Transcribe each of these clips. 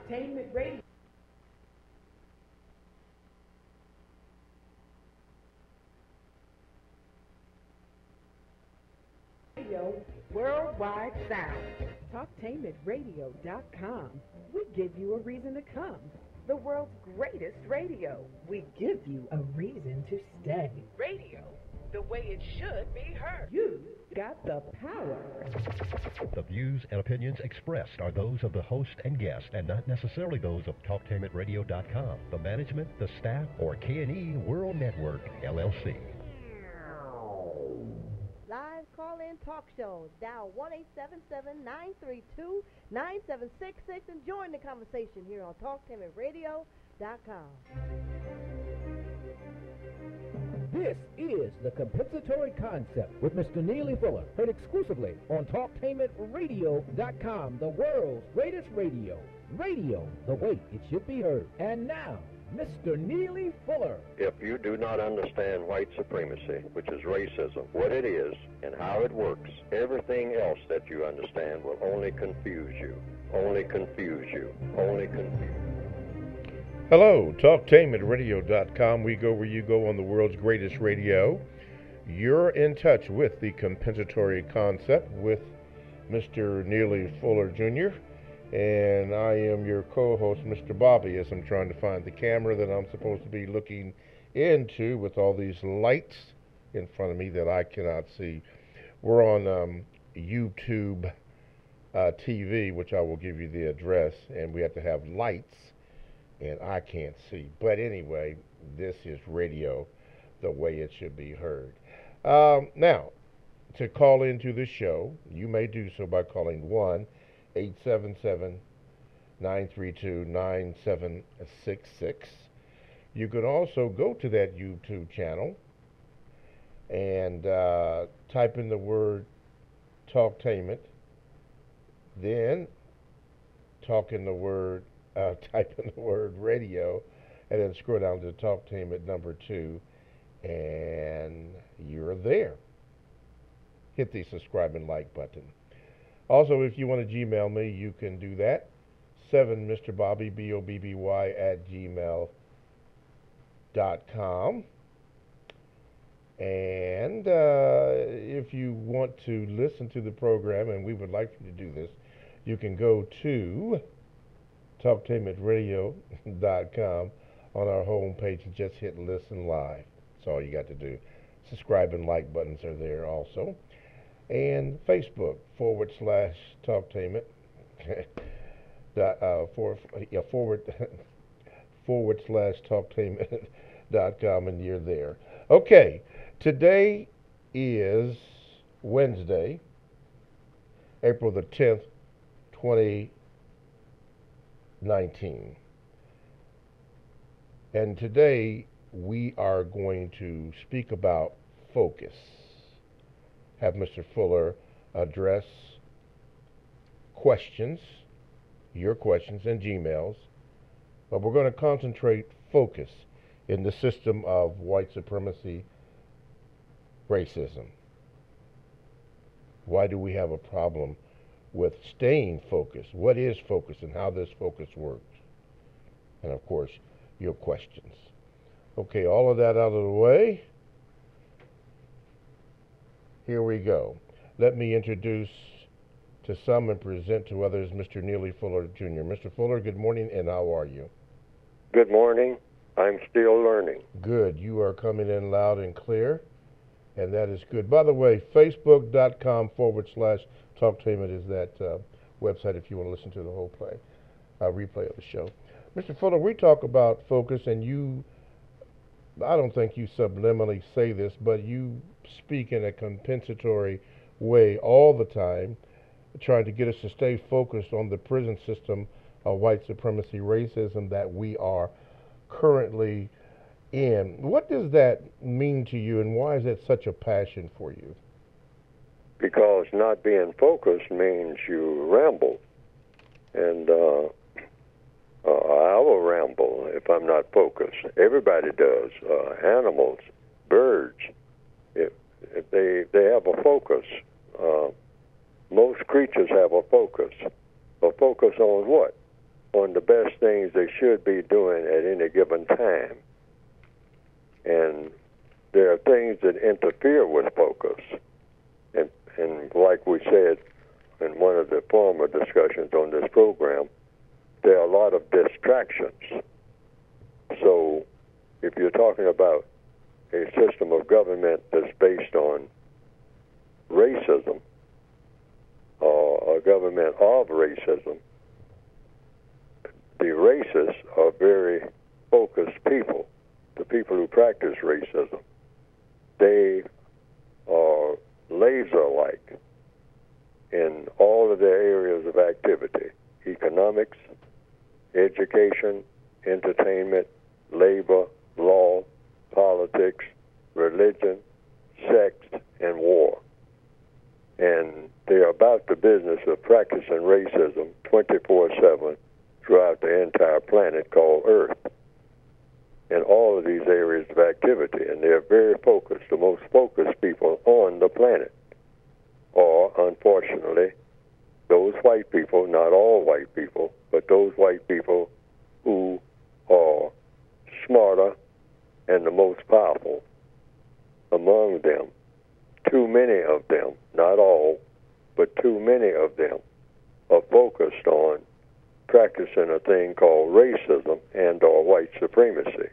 Talktainment Radio. Worldwide sound. Talktainmentradio.com. We give you a reason to come. The world's greatest radio. We give you a reason to stay. Radio, the way it should be heard. You got the power. The views and opinions expressed are those of the host and guest and not necessarily those of TalkTainmentRadio.com, the management, the staff, or K&E World Network, LLC. Live call-in talk shows. Dial 1-877-932-9766 and join the conversation here on TalkTainmentRadio.com. This is the Compensatory Concept with Mr. Neely Fuller, heard exclusively on TalkTainmentRadio.com, the world's greatest radio. Radio, the way it should be heard. And now, Mr. Neely Fuller. If you do not understand white supremacy, which is racism, what it is and how it works, everything else that you understand will only confuse you. Only confuse you. Only confuse you. Hello, TalkTainmentRadio.com. We go where you go on the world's greatest radio. You're in touch with the Compensatory Concept with Mr. Neely Fuller Jr., and I am your co-host, Mr. Bobby, as I'm trying to find the camera that I'm supposed to be looking into with all these lights in front of me that I cannot see. We're on YouTube TV, which I will give you the address, and we have to have lights, and I can't see. But anyway, this is radio, the way it should be heard. Now, to call into the show, you may do so by calling 1-877-932-9766. You can also go to that YouTube channel and type in the word Talktainment, then type in the word radio, and then scroll down to Talktainment number 2, and you're there. Hit the subscribe and like button. Also, if you want to Gmail me, you can do that. 7MrBobby, BOBBY, @gmail.com. And if you want to listen to the program, and we would like for you to do this, you can go to TalkTainmentRadio.com on our home page and just hit listen live. That's all you got to do. Subscribe and like buttons are there also. And Facebook /Talktainment /Talktainment.com, and you're there. Okay, today is Wednesday, April the 10th, 2019. And today we are going to speak about focus. Have Mr. Fuller address questions, your questions and Gmails, but we're going to concentrate focus in the system of white supremacy, racism. Why do we have a problem with staying focused? What is focus and how this focus works? And of course, your questions. Okay, all of that out of the way. Here we go. Let me introduce to some and present to others Mr. Neely Fuller Jr. Mr. Fuller, good morning, and how are you? Good morning. I'm still learning. Good. You are coming in loud and clear, and that is good. By the way, Facebook.com /Talktainment is that website if you want to listen to the whole replay of the show. Mr. Fuller, we talk about focus, and I don't think you subliminally say this, but you speak in a compensatory way all the time, trying to get us to stay focused on the prison system of white supremacy, racism that we are currently in. What does that mean to you, and why is that such a passion for you? Because not being focused means you ramble. And I will ramble if I'm not focused. Everybody does. Animals, birds, if they have a focus. Most creatures have a focus. A focus on what? on the best things they should be doing at any given time. And there are things that interfere with focus. And like we said in one of the former discussions on this program, there are a lot of distractions. So if you're talking about a system of government that's based on racism, or a government of racism, the racists are very focused people, the people who practice racism. They are laser-like in all of their areas of activity: economics, education, entertainment, labor, law, politics, religion, sex, and war. And they're about the business of practicing racism 24/7 throughout the entire planet called Earth, in all of these areas of activity. And they're very focused. The most focused people on the planet are, unfortunately, those white people, not all white people, but those white people who are smarter and the most powerful among them. Too many of them, not all, but too many of them are focused on practicing a thing called racism and or white supremacy.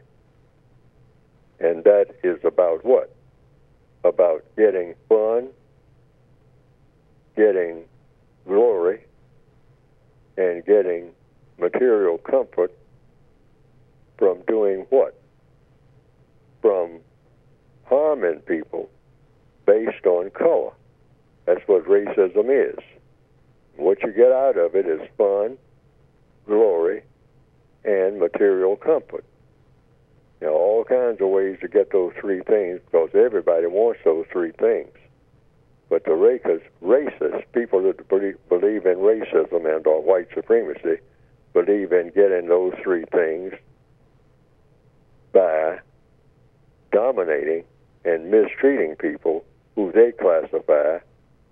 And that is about what? About getting fun, getting glory, and getting material comfort from doing what? From harming people based on color. That's what racism is. What you get out of it is fun, glory, and material comfort. You know, all kinds of ways to get those three things, because everybody wants those three things. But the racist people that believe in racism and or white supremacy believe in getting those three things by dominating and mistreating people who they classify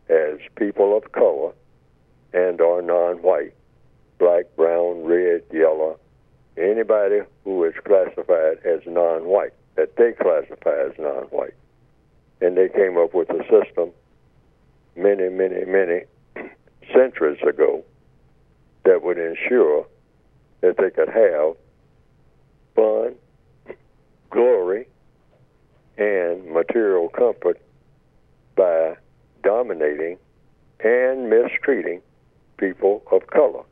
as people of color and are non-white, black, brown, red, yellow, anybody who is classified as non-white, that they classify as non-white. And they came up with a system many, many, many centuries ago that would ensure that they could have fun, glory, and material comfort by dominating and mistreating people of color.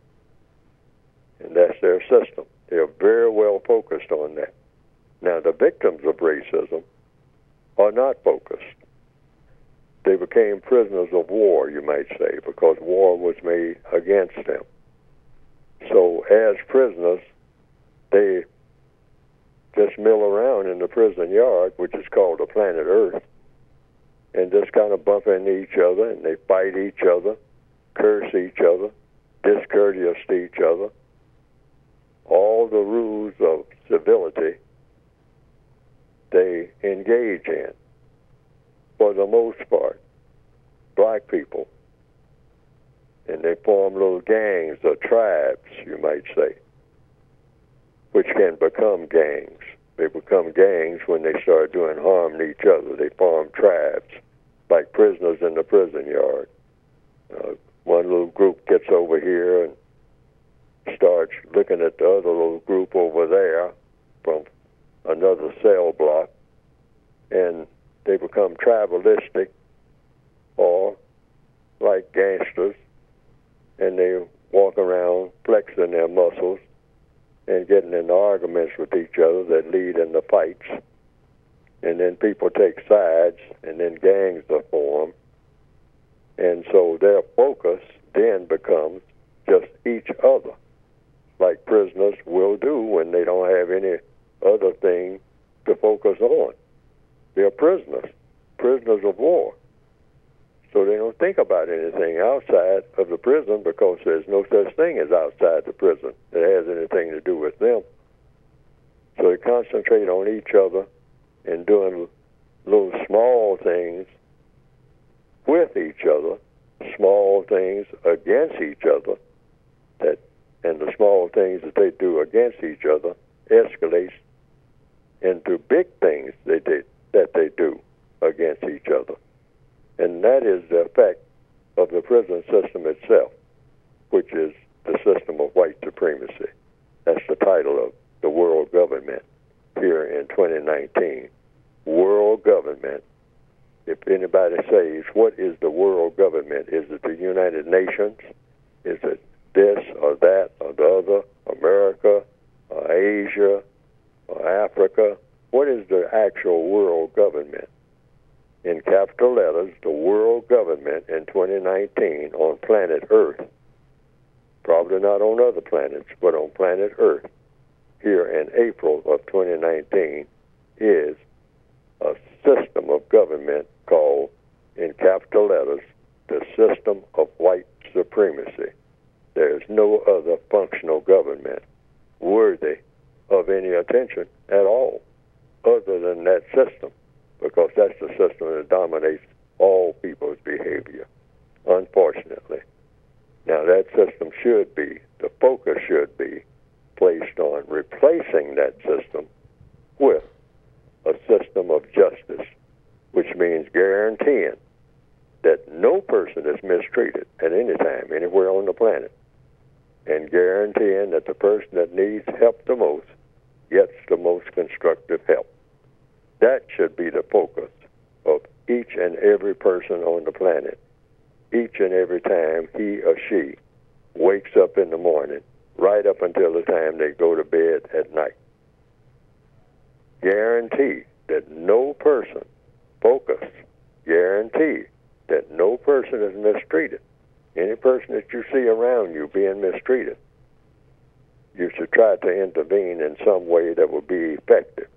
And that's their system. They're very well focused on that. Now, the victims of racism are not focused. They became prisoners of war, you might say, because war was made against them. So as prisoners, they just mill around in the prison yard, which is called the planet Earth, and just kind of bump into each other, and they fight each other, curse each other, discourteous to each other. All the rules of civility they engage in, for the most part, black people. And they form little gangs or tribes, you might say, which can become gangs. They become gangs when they start doing harm to each other. They form tribes, like prisoners in the prison yard. One little group gets over here and starts looking at the other little group over there from another cell block, and they become tribalistic or like gangsters, and they walk around flexing their muscles and getting into arguments with each other that lead into fights. And then people take sides, and then gangs are formed. And so their focus then becomes just each other, like prisoners will do when they don't have any other thing to focus on. They're prisoners of war. So they don't think about anything outside of the prison, because there's no such thing as outside the prison that has anything to do with them. So they concentrate on each other and doing little small things with each other, small things against each other that and the small things that they do against each other escalates into big things that they do against each other. And that is the effect of the prison system itself, which is the system of white supremacy. That's the title of the world government here in 2019. World government. If anybody says, what is the world government? Is it the United Nations? Is it this or that or the other? America or Asia or Africa? What is the actual world government? In capital letters, the world government in 2019 on planet Earth, probably not on other planets, but on planet Earth, here in April of 2019, is a system of government called, in capital letters, the system of white supremacy. There is no other functional government worthy of any attention at all other than that system, because that's the system that dominates all people's behavior, unfortunately. Now, that system should be, the focus should be placed on replacing that system with a system of justice, which means guaranteeing that no person is mistreated at any time, anywhere on the planet, and guaranteeing that the person that needs help the most gets the most constructive help. That should be the focus of each and every person on the planet, each and every time he or she wakes up in the morning, right up until the time they go to bed at night. Guarantee that no person, focus, guarantee that no person is mistreated. Any person that you see around you being mistreated, you should try to intervene in some way that will be effective.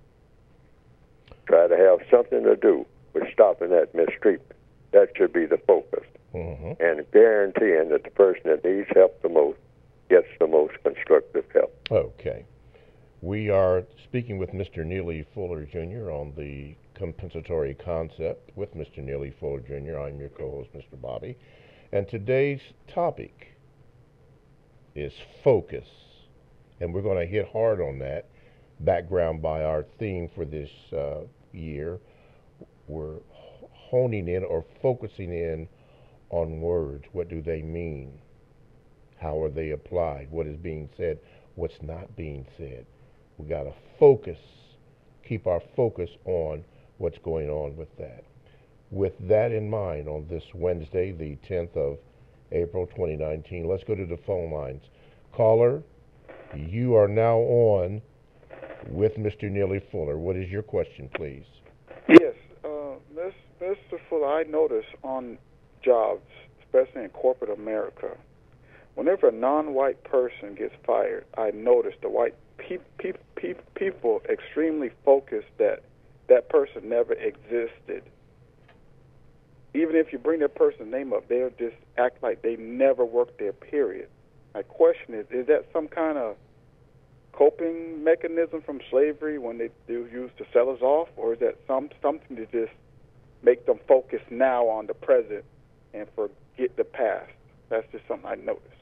Try to have something to do with stopping that mistreatment. That should be the focus. Mm-hmm. And guaranteeing that the person that needs help the most gets the most constructive help. Okay. We are speaking with Mr. Neely Fuller Jr. on the compensatory concept with Mr. Neely Fuller Jr. I'm your co-host, Mr. Bobby. And today's topic is focus. And we're going to hit hard on that. Background by our theme for this year. We're honing in or focusing in on words. What do they mean? How are they applied? What is being said? What's not being said? We got to focus, keep our focus on what's going on with that. With that in mind, on this Wednesday, the 10th of April, 2019, let's go to the phone lines. Caller, you are now on with Mr. Neely Fuller. What is your question, please? Yes, Mr. Fuller, I notice on jobs, especially in corporate America, whenever a non-white person gets fired, I notice the white people extremely focused that that person never existed. Even if you bring that person's name up, they'll just act like they never worked there, period. My question is that some kind of coping mechanism from slavery when they do use to sell us off, or is that something to just make them focus now on the present and forget the past? That's just something I noticed.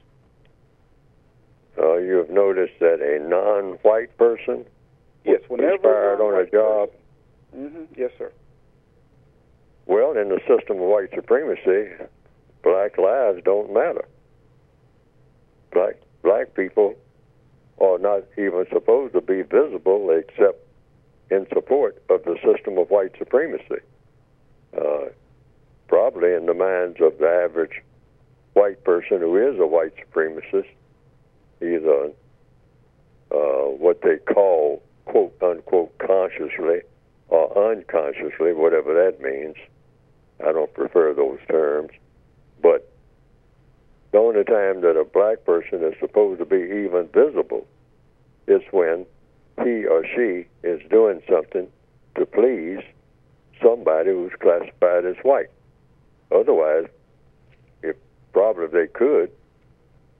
You have noticed that a non-white person yes, whenever is fired on a job? Mm-hmm. Yes, sir. Well, in the system of white supremacy, black lives don't matter. Black people are not even supposed to be visible except in support of the system of white supremacy. Probably in the minds of the average white person who is a white supremacist, either what they call, quote, unquote, consciously or unconsciously, whatever that means. I don't prefer those terms. But the only time that a black person is supposed to be even visible is when he or she is doing something to please somebody who's classified as white. Otherwise, if probably they could,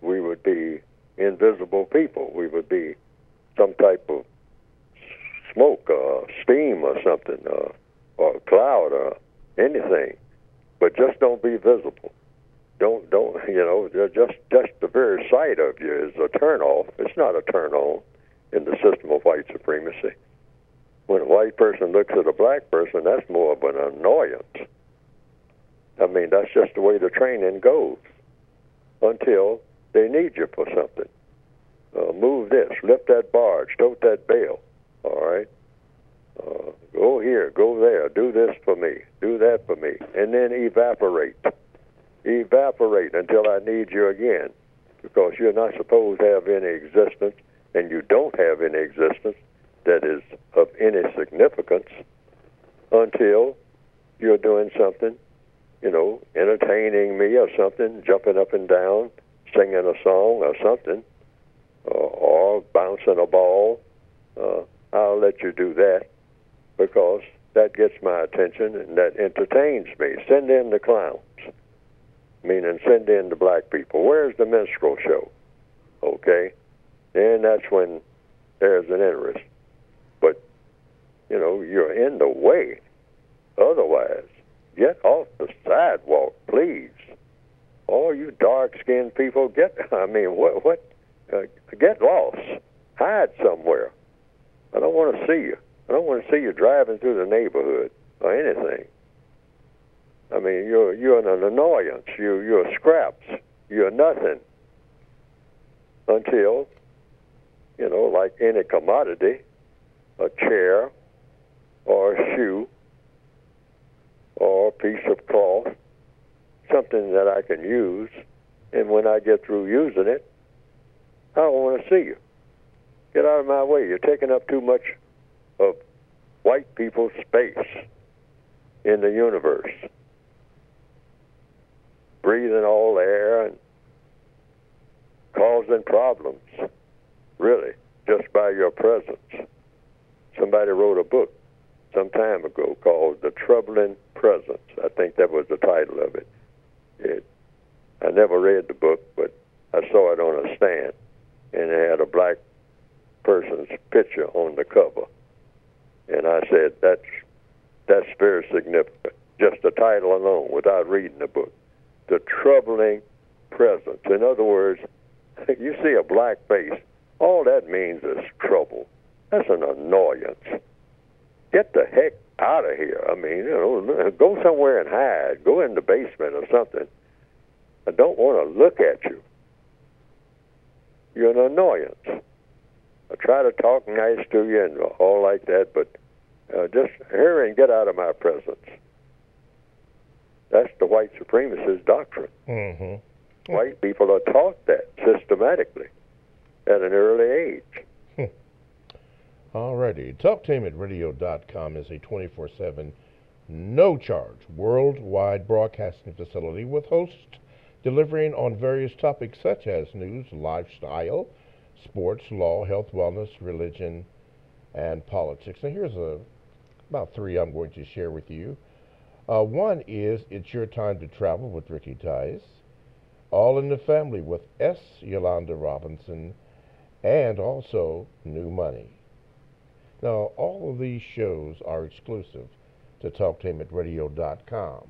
we would be invisible people. We would be some type of smoke or steam or something, or a cloud or anything, but just don't be visible. don't just the very sight of you is a turn off. It's not a turn on in the system of white supremacy. When a white person looks at a black person, that's more of an annoyance. I mean, that's just the way the training goes until they need you for something. Move this, lift that barge, tote that bale, all right? Go here, go there, do this for me, do that for me, and then evaporate. Evaporate until I need you again, because you're not supposed to have any existence, and you don't have any existence that is of any significance until you're doing something, entertaining me or something, jumping up and down, singing a song or something, or bouncing a ball. I'll let you do that because that gets my attention and that entertains me. Send in the clowns, meaning send in the black people. Where's the minstrel show? Okay? And that's when there's an interest. But, you're in the way. Otherwise, get off the sidewalk, please. All you dark-skinned people, get lost. Hide somewhere. I don't want to see you. I don't want to see you driving through the neighborhood or anything. I mean, you're an annoyance. You're scraps. You're nothing. Until, like any commodity, a chair or a shoe or a piece of cloth, something that I can use, and when I get through using it, I don't want to see you. Get out of my way. You're taking up too much of white people's space in the universe. Breathing all the air and causing problems, really, just by your presence. Somebody wrote a book some time ago called The Troubling Presence. I think that was the title of it. I never read the book, but I saw it on a stand, and it had a black person's picture on the cover. And I said, that's very significant, just the title alone, without reading the book. The Troubling Presence. In other words, you see a black face, all that means is trouble. That's an annoyance. Get the heck out of here. I mean, go somewhere and hide. Go in the basement or something. I don't want to look at you. You're an annoyance. I try to talk nice to you and all like that, but just hurry and get out of my presence. That's the white supremacist doctrine. Mm-hmm. White people are taught that systematically at an early age. Alrighty. TalkTameAtRadio.com is a 24/7, no-charge, worldwide broadcasting facility with hosts delivering on various topics such as news, lifestyle, sports, law, health, wellness, religion, and politics. Now here's about three I'm going to share with you. One is It's Your Time to Travel with Ricky Tice, All in the Family with S. Yolanda Robinson, and also New Money. Now, all of these shows are exclusive to TalkTameAtRadio.com.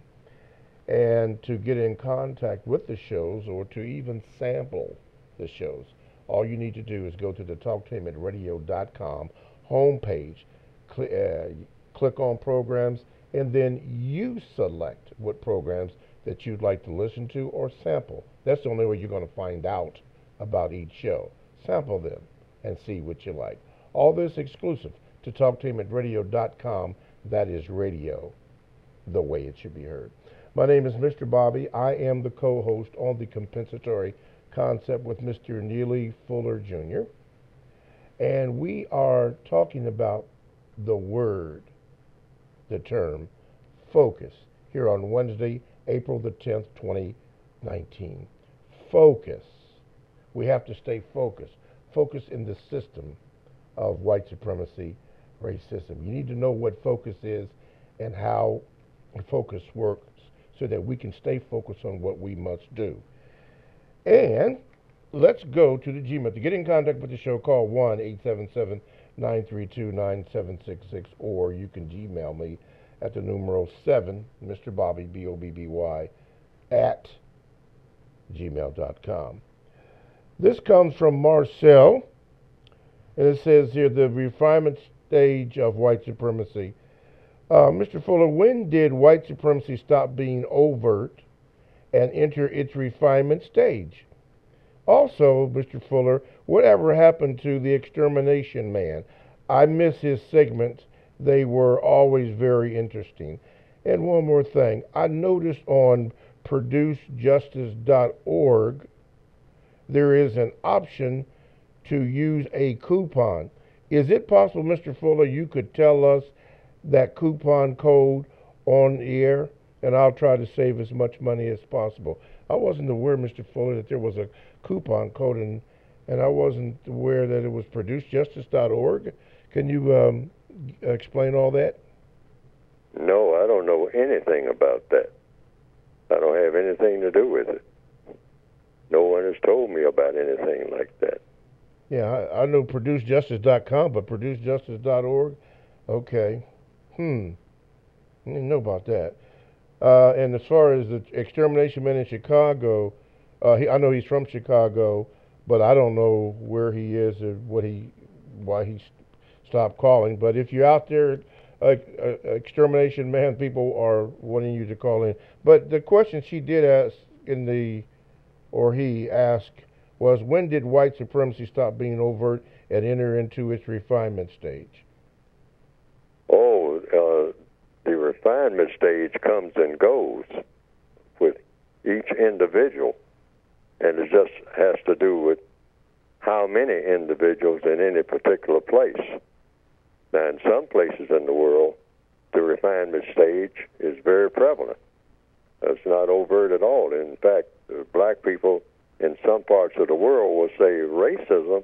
And to get in contact with the shows or to even sample the shows, all you need to do is go to the TalkTameAtRadio.com homepage, click on programs, and then you select what programs that you'd like to listen to or sample. That's the only way you're going to find out about each show. Sample them and see what you like. All this exclusive to TalkTameAtRadio.com. That is radio, the way it should be heard. My name is Mr. Bobby. I am the co-host on the Compensatory Concept with Mr. Neely Fuller Jr. And we are talking about the word, the term, focus, here on Wednesday, April the 10th, 2019. Focus. We have to stay focused. Focus in the system of white supremacy, racism. You need to know what focus is and how focus works so that we can stay focused on what we must do. And let's go to the Gmail. To get in contact with the show, call 1-877-932-9766, or you can Gmail me at the numeral 7, Mr. Bobby, B-O-B-B-Y, at gmail.com. This comes from Marcel, and it says here, the refinement stage of white supremacy. Mr. Fuller, when did white supremacy stop being overt and enter its refinement stage? Also, Mr. Fuller, whatever happened to the extermination man? I miss his segments. They were always very interesting. And one more thing. I noticed on producejustice.org there is an option to use a coupon. Is it possible, Mr. Fuller, you could tell us that coupon code on the air, and I'll try to save as much money as possible? I wasn't aware, Mr. Fuller, that there was a coupon code, and I wasn't aware that it was producejustice.org. Can you explain all that? No, I don't know anything about that. I don't have anything to do with it. No one has told me about anything like that. Yeah, I know producejustice.com, but producejustice.org? Okay. I didn't know about that. And as far as the extermination man in Chicago, I know he's from Chicago, but I don't know where he is or why he stopped calling. But if you're out there, extermination man, people are wanting you to call in. But the question she did ask he asked was, when did white supremacy stop being overt and enter into its refinement stage? Oh, the refinement stage comes and goes with each individual, and it just has to do with how many individuals in any particular place. Now, in some places in the world, the refinement stage is very prevalent. It's not overt at all. In fact, black people in some parts of the world will say racism.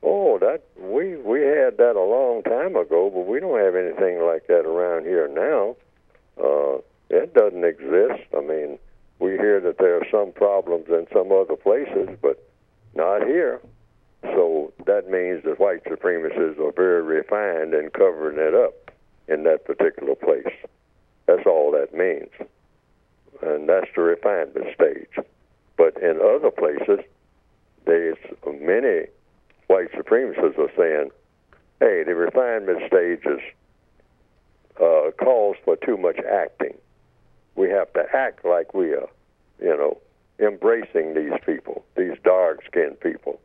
Oh, that we had that a long time ago, but we don't have anything like that around here now. It doesn't exist. I mean, we hear that there are some problems in some other places, but not here. So that means that white supremacists are very refined in covering it up in that particular place. That's all that means. And that's the refinement stage. But in other places, there's many white supremacists are saying, hey, the refinement stage calls for too much acting. We have to act like we are, embracing these people, these dark-skinned people.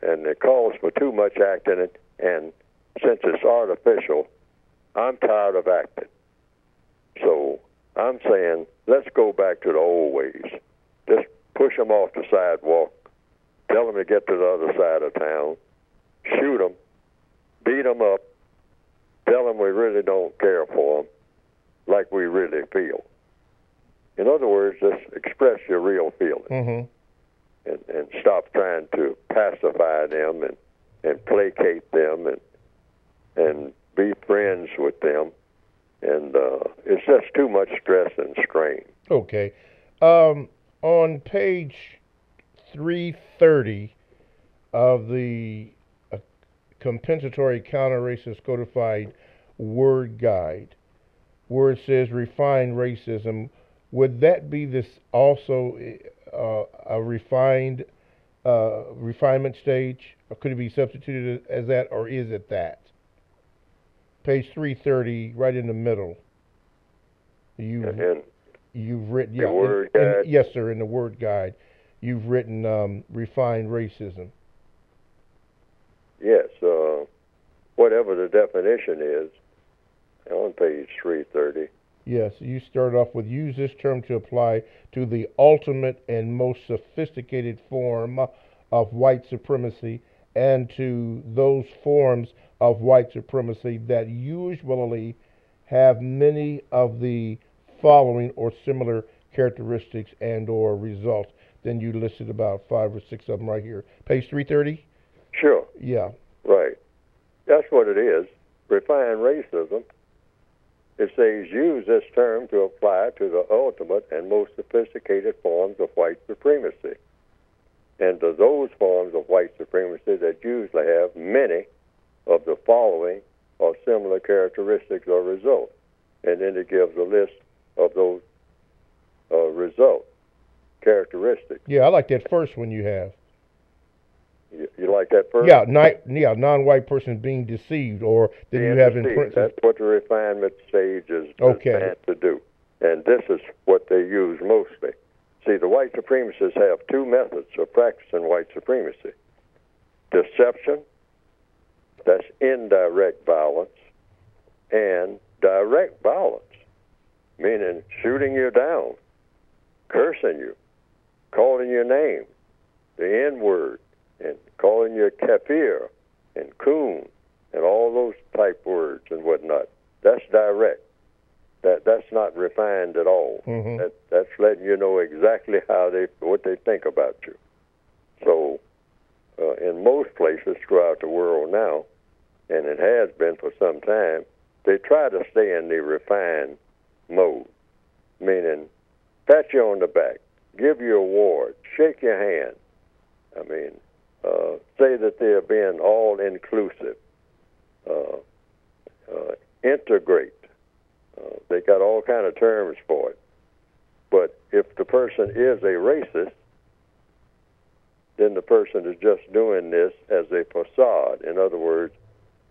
And it calls for too much acting, and since it's artificial, I'm tired of acting. So I'm saying, let's go back to the old ways. Just push them off the sidewalk, tell them to get to the other side of town, shoot them, beat them up, tell them we really don't care for them like we really feel. In other words, just express your real feelings. And stop trying to pacify them and placate them and be friends with them. And it's just too much stress and strain. Okay. On page 330 of the Compensatory Counter-Racist Codified Word Guide, where it says refined racism, would that be this also a refinement stage? Or could it be substituted as that, or is it that? Page 330, right in the middle. You've written, the word guide? Yes, sir, in the Word Guide, you've written refined racism. Yes, whatever the definition is, on page 330. Yes, you start off with, use this term to apply to the ultimate and most sophisticated form of white supremacy and to those forms of white supremacy that usually have many of the following or similar characteristics and or results. Then you listed about 5 or 6 of them right here. Page 330? Sure. Yeah. Right. That's what it is. Refined racism. It says, use this term to apply to the ultimate and most sophisticated forms of white supremacy, and to those forms of white supremacy that usually have many of the following or similar characteristics or results. And then it gives a list of those results. characteristic. Yeah, I like that first one you have. You like that first? Yeah, non-white person being deceived, or then you have in parentheses. That's what the refinement stage is meant to do. And this is what they use mostly. See, the white supremacists have two methods of practicing white supremacy. Deception, that's indirect violence, and direct violence, meaning shooting you down, cursing you, calling your name, the N-word, and calling you kafir and coon and all those type words and whatnot. That's direct. That's not refined at all. Mm-hmm. That's letting you know exactly what they think about you. So in most places throughout the world now, and it has been for some time, they try to stay in the refined mode, meaning pat you on the back, give you a award, shake your hand. I mean, say that they're being all-inclusive, integrate. They got all kind of terms for it. But if the person is a racist, then the person is just doing this as a facade. In other words,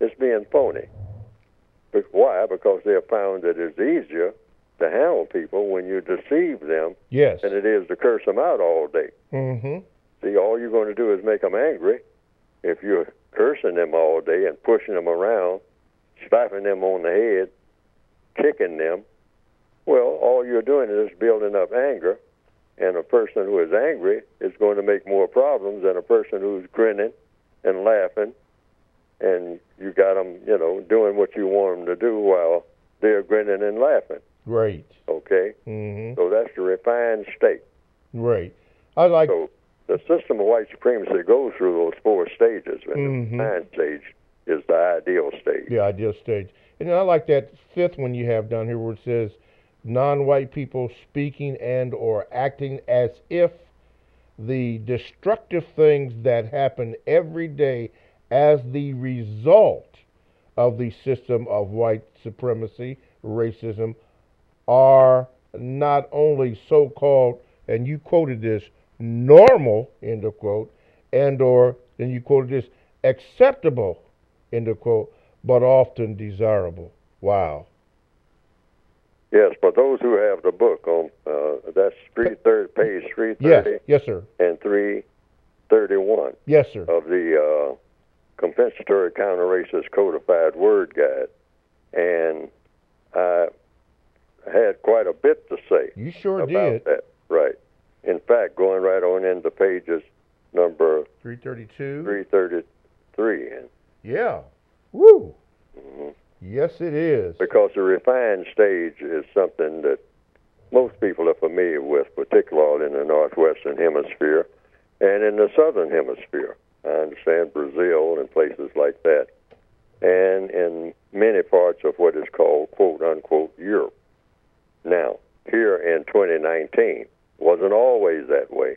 it's being phony. But why? Because they have found that it's easier to handle people when you deceive them than it is to curse them out all day. Mm-hmm. See, all you're going to do is make them angry. If you're cursing them all day and pushing them around, slapping them on the head, kicking them, well, all you're doing is building up anger, and a person who is angry is going to make more problems than a person who's grinning and laughing, and you got them, doing what you want them to do while they're grinning and laughing. Right. Okay? Mm-hmm. So that's the refined state. Right. So the system of white supremacy goes through those four stages, and the refined stage is the ideal stage. The ideal stage. And I like that fifth one you have down here where it says non-white people speaking and or acting as if the destructive things that happen every day as the result of the system of white supremacy, racism, are not only so-called, and you quoted this, normal, end of quote, and or, then you quoted this, acceptable, end of quote, but often desirable. Wow. Yes, for those who have the book on, that's page 330. Yes, sir. And 331. Yes, sir. Of the Compensatory Counter-Racist Codified Word Guide. And I had quite a bit to say. You sure about that. Right. In fact, going right on into pages number 332. 333. Yeah. Woo. Mm-hmm. Yes, it is. Because the refined stage is something that most people are familiar with, particularly in the northwestern hemisphere and in the southern hemisphere. I understand Brazil and places like that, and in many parts of what is called, quote-unquote, Europe. Now, here in 2019, wasn't always that way,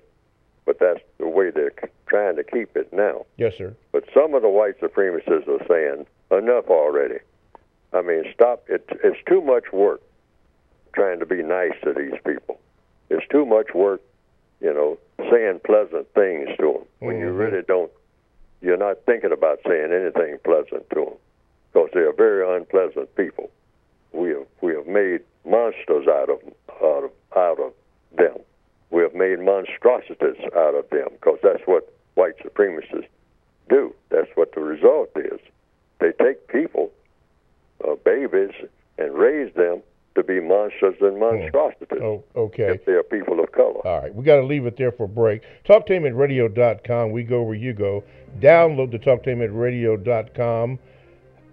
but that's the way they're trying to keep it now. Yes, sir. But some of the white supremacists are saying, enough already. I mean, stop. It's too much work trying to be nice to these people. It's too much work, saying pleasant things to them when you really don't. You're not thinking about saying anything pleasant to them because they are very unpleasant people. We have made monsters out of them. We have made monstrosities out of them because that's what white supremacists do. That's what the result is. They take people, babies, and raise them to be monsters and monstrosities. Oh, okay. If they are people of color. All right, we got to leave it there for a break. TalkTainmentRadio.com. We go where you go. Download the TalkTainmentRadio.com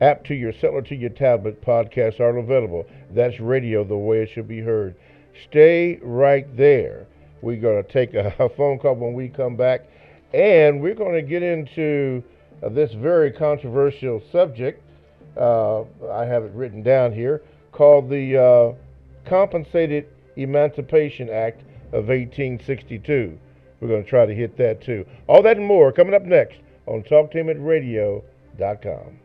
app to your cell or to your tablet. Podcasts are available. That's radio the way it should be heard. Stay right there. We're going to take a phone call when we come back, and we're going to get into this very controversial subject. I have it written down here, called the Compensated Emancipation Act of 1862. We're going to try to hit that too. All that and more coming up next on TalkTainmentRadio.com.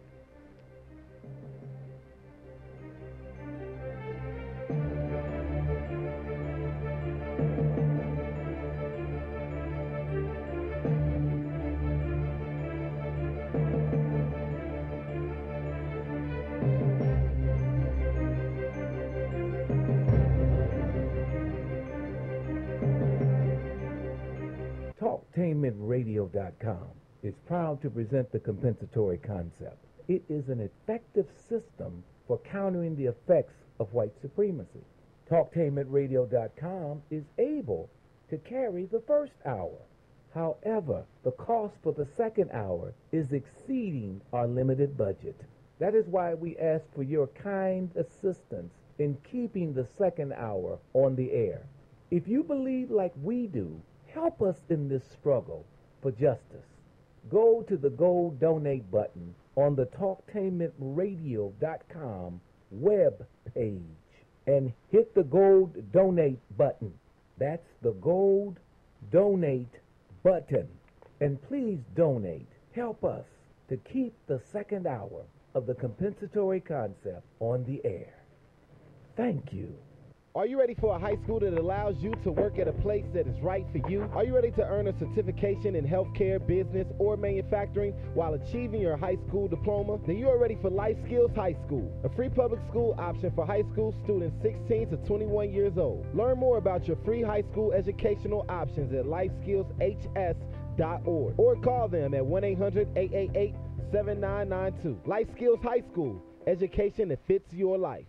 TalkTainmentRadio.com is proud to present the compensatory concept. It is an effective system for countering the effects of white supremacy. TalkTainmentRadio.com is able to carry the first hour. However, the cost for the second hour is exceeding our limited budget. That is why we ask for your kind assistance in keeping the second hour on the air. If you believe like we do, help us in this struggle for justice. Go to the gold donate button on the TalkTainmentRadio.com web page and hit the gold donate button. That's the gold donate button. And please donate. Help us to keep the second hour of the compensatory concept on the air. Thank you. Are you ready for a high school that allows you to work at a place that is right for you? Are you ready to earn a certification in healthcare, business, or manufacturing while achieving your high school diploma? Then you are ready for Life Skills High School, a free public school option for high school students 16 to 21 years old. Learn more about your free high school educational options at lifeskillshs.org or call them at 1-800-888-7992. Life Skills High School, education that fits your life.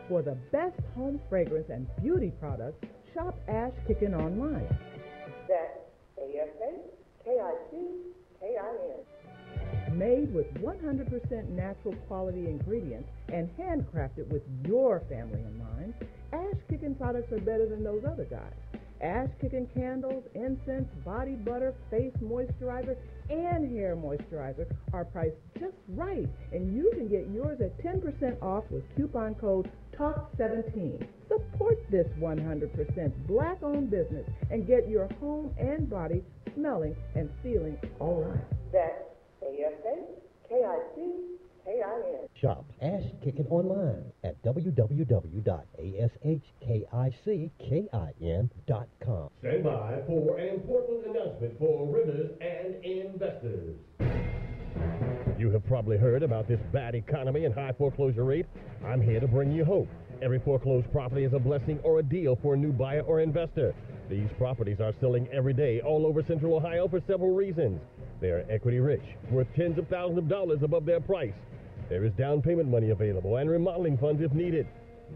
For the best home fragrance and beauty products, shop Ash Kickin online. That's ASHKICKIN. Made with 100% natural quality ingredients and handcrafted with your family in mind, Ash Kickin products are better than those other guys. Ash Kickin candles, incense, body butter, face moisturizer, and hair moisturizer are priced just right, and you can get yours at 10% off with coupon code TALK17. Support this 100% black-owned business and get your home and body smelling and feeling all right. That's ASHKICKIN. Shop Ash Kickin online at www.ashkickin.com. Stand by for an important announcement for renters and investors. You have probably heard about this bad economy and high foreclosure rate. I'm here to bring you hope. Every foreclosed property is a blessing or a deal for a new buyer or investor. These properties are selling every day all over Central Ohio for several reasons. They are equity rich, worth tens of thousands of dollars above their price. There is down payment money available and remodeling funds if needed.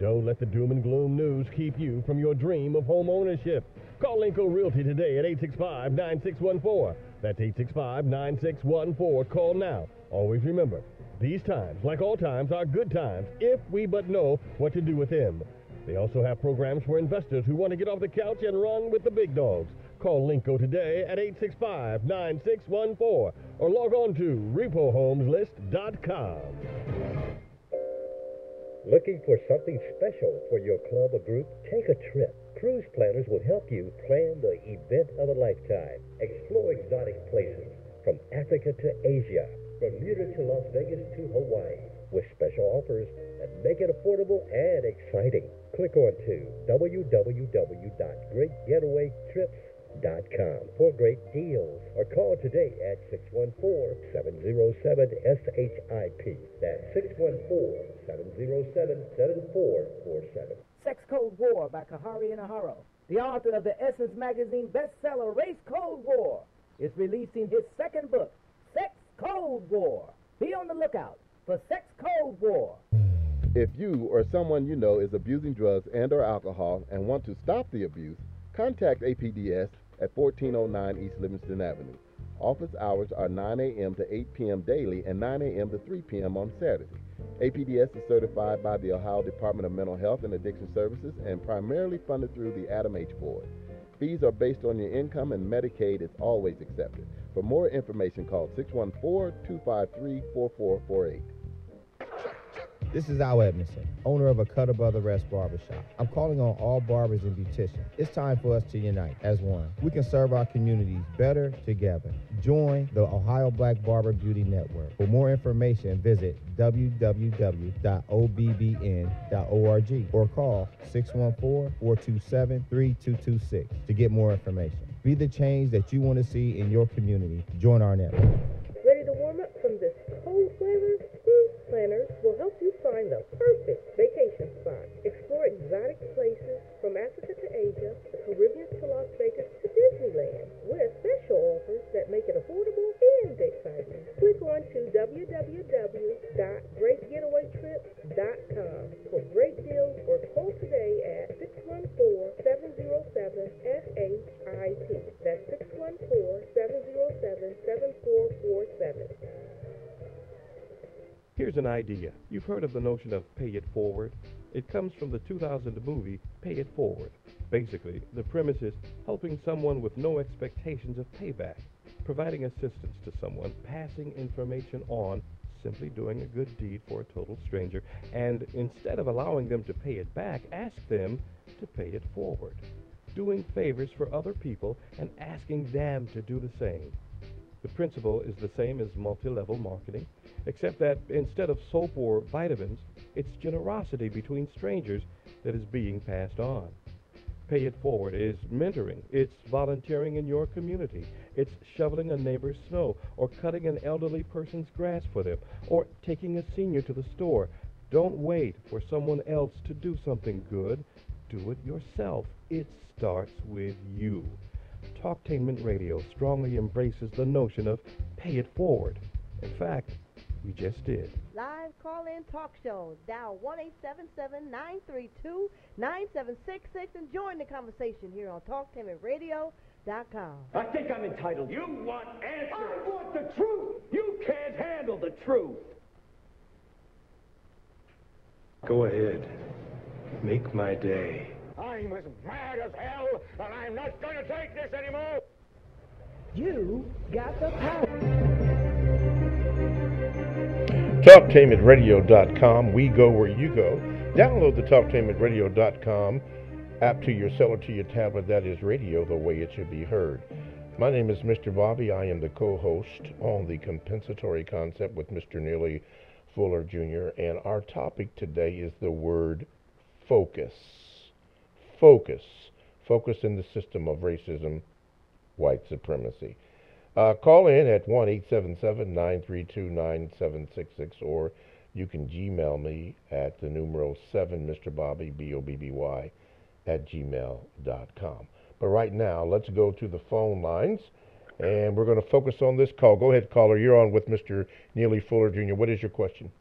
Don't let the doom and gloom news keep you from your dream of home ownership. Call Linco Realty today at 865-9614. That's 865-9614. Call now. Always remember, these times, like all times, are good times if we but know what to do with them. They also have programs for investors who want to get off the couch and run with the big dogs. Call Linco today at 865-9614 or log on to repohomeslist.com. Looking for something special for your club or group? Take a trip. Cruise planners will help you plan the event of a lifetime. Explore exotic places from Africa to Asia, Bermuda to Las Vegas to Hawaii, with special offers that make it affordable and exciting. Click on to www.greatgetawaytrips.com for great deals, or call today at 614-707-SHIP. That's 614-707-7447. Sex Code War by Kahari Inaharo, the author of the Essence Magazine bestseller Race Code War, is releasing his second book, Sex Code War. Be on the lookout for Sex Code War. If you or someone you know is abusing drugs and or alcohol and want to stop the abuse, contact APDS at 1409 East Livingston Avenue. Office hours are 9 a.m. to 8 p.m. daily and 9 a.m. to 3 p.m. on Saturday. APDS is certified by the Ohio Department of Mental Health and Addiction Services and primarily funded through the Adam H. Board. Fees are based on your income and Medicaid is always accepted. For more information, call 614-253-4448. This is Al Edmondson, owner of a Cutter Brother Rest Barbershop. I'm calling on all barbers and beauticians. It's time for us to unite as one. We can serve our communities better together. Join the Ohio Black Barber Beauty Network. For more information, visit www.obbn.org or call 614-427-3226 to get more information. Be the change that you want to see in your community. Join our network. Ready to warm up from this cold weather? Cruise planners will help you find the perfect vacation spot. Explore exotic places from Africa to Asia, the Caribbean to Las Vegas to Disney idea. You've heard of the notion of pay it forward. It comes from the 2000 movie Pay It Forward. Basically, the premise is helping someone with no expectations of payback, providing assistance to someone, passing information on, simply doing a good deed for a total stranger, and instead of allowing them to pay it back, ask them to pay it forward. Doing favors for other people and asking them to do the same. The principle is the same as multi-level marketing, except that instead of soap or vitamins, it's generosity between strangers that is being passed on. Pay it forward is mentoring. It's volunteering in your community. It's shoveling a neighbor's snow, or cutting an elderly person's grass for them, or taking a senior to the store. Don't wait for someone else to do something good. Do it yourself. It starts with you. Talktainment Radio strongly embraces the notion of pay it forward. In fact, we just did. Live call-in talk show. Dial 1-877-932-9766 and join the conversation here on TalkTainmentRadio.com. I think I'm entitled. You want answers. I want the truth. You can't handle the truth. Go ahead. Make my day. I'm as mad as hell, and I'm not going to take this anymore. You got the power. TalkTainmentRadio.com. We go where you go. Download the TalkTainmentRadio.com app to your cell or to your tablet. That is radio the way it should be heard. My name is Mr. Bobby. I am the co-host on the Compensatory Concept with Mr. Neely Fuller Jr. And our topic today is the word focus. Focus. Focus in the system of racism, white supremacy. Call in at 1-877-932-9766, or you can Gmail me at the numeral 7 Mr. Bobby, B-O-B-B-Y, at gmail.com. But right now, let's go to the phone lines, and we're going to focus on this call. Go ahead, caller. You're on with Mr. Neely Fuller Jr. What is your question?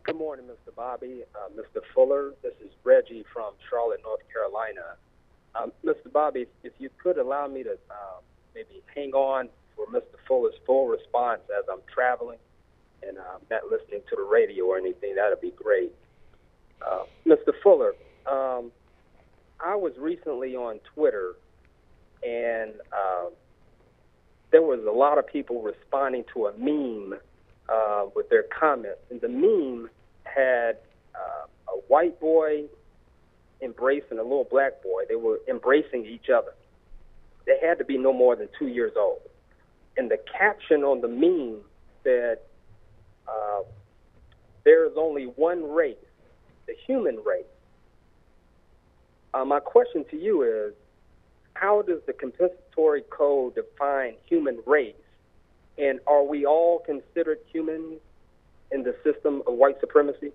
Good morning, Mr. Bobby, Mr. Fuller. This is Reggie from Charlotte, North Carolina. Mr. Bobby, if you could allow me to maybe hang on for Mr. Fuller's full response as I'm traveling and not listening to the radio or anything, that would be great. Mr. Fuller, I was recently on Twitter, and there was a lot of people responding to a meme with their comments. And the meme had a white boy embracing a little black boy. They were embracing each other. They had to be no more than 2 years old. And the caption on the meme said, there is only one race, the human race. My question to you is, how does the compensatory code define human race? And are we all considered humans in the system of white supremacy?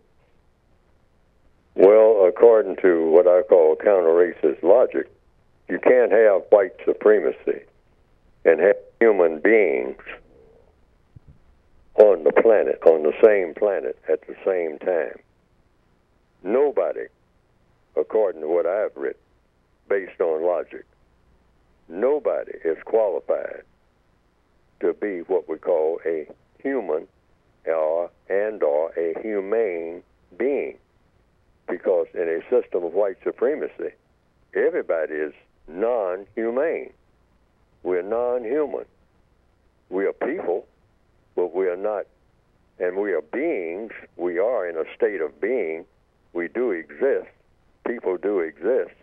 Well, according to what I call counter-racist logic, you can't have white supremacy and have human beings on the planet, on the same planet at the same time. Nobody, according to what I've written, based on logic, nobody is qualified to be what we call a human or a humane being. Because in a system of white supremacy, everybody is non-humane. We're non-human. We are people, but we are not, and we are beings. We are in a state of being. We do exist. People do exist.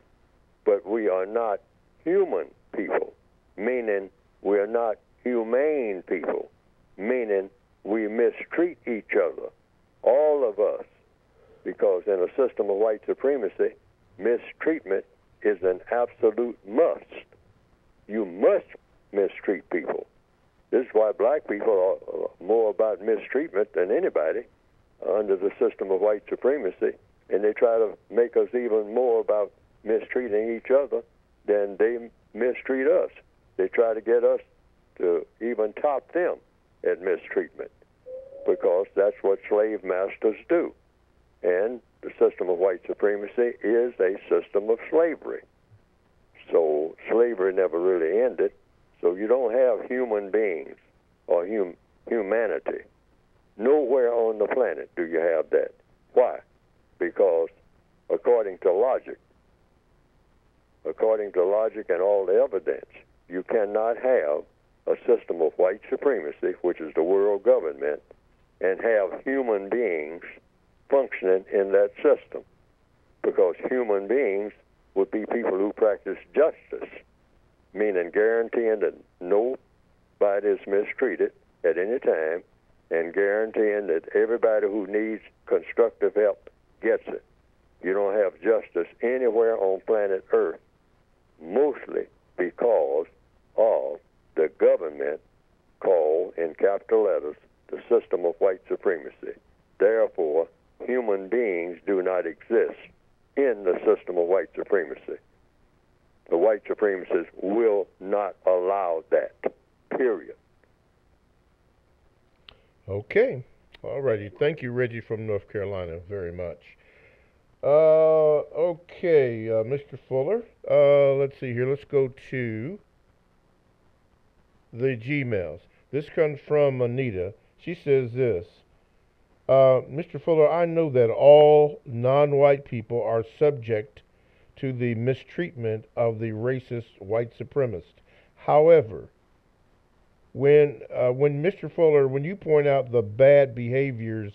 But we are not human people, meaning we are not humane people, meaning we mistreat each other, all of us, because in a system of white supremacy, mistreatment is an absolute must. You must mistreat people. This is why black people are more about mistreatment than anybody under the system of white supremacy, and they try to make us even more about mistreating each other than they mistreat us. They try to get us to even top them at mistreatment, because that's what slave masters do. And the system of white supremacy is a system of slavery. So slavery never really ended. So you don't have human beings or humanity. Nowhere on the planet do you have that. Why? Because according to logic and all the evidence, you cannot have a system of white supremacy, which is the world government, and have human beings functioning in that system. Because human beings would be people who practice justice, meaning guaranteeing that nobody is mistreated at any time, and guaranteeing that everybody who needs constructive help gets it. You don't have justice anywhere on planet Earth, mostly because of the government called, in capital letters, the system of white supremacy. Therefore, human beings do not exist in the system of white supremacy. The white supremacists will not allow that, period. Okay. All righty. Thank you, Reggie from North Carolina, very much. Okay, Mr. Fuller. Let's see here. Let's go to the Gmails. This comes from Anita. She says this. Mr. Fuller, I know that all non-white people are subject to the mistreatment of the racist white supremacist. However, when Mr. Fuller, when you point out the bad behaviors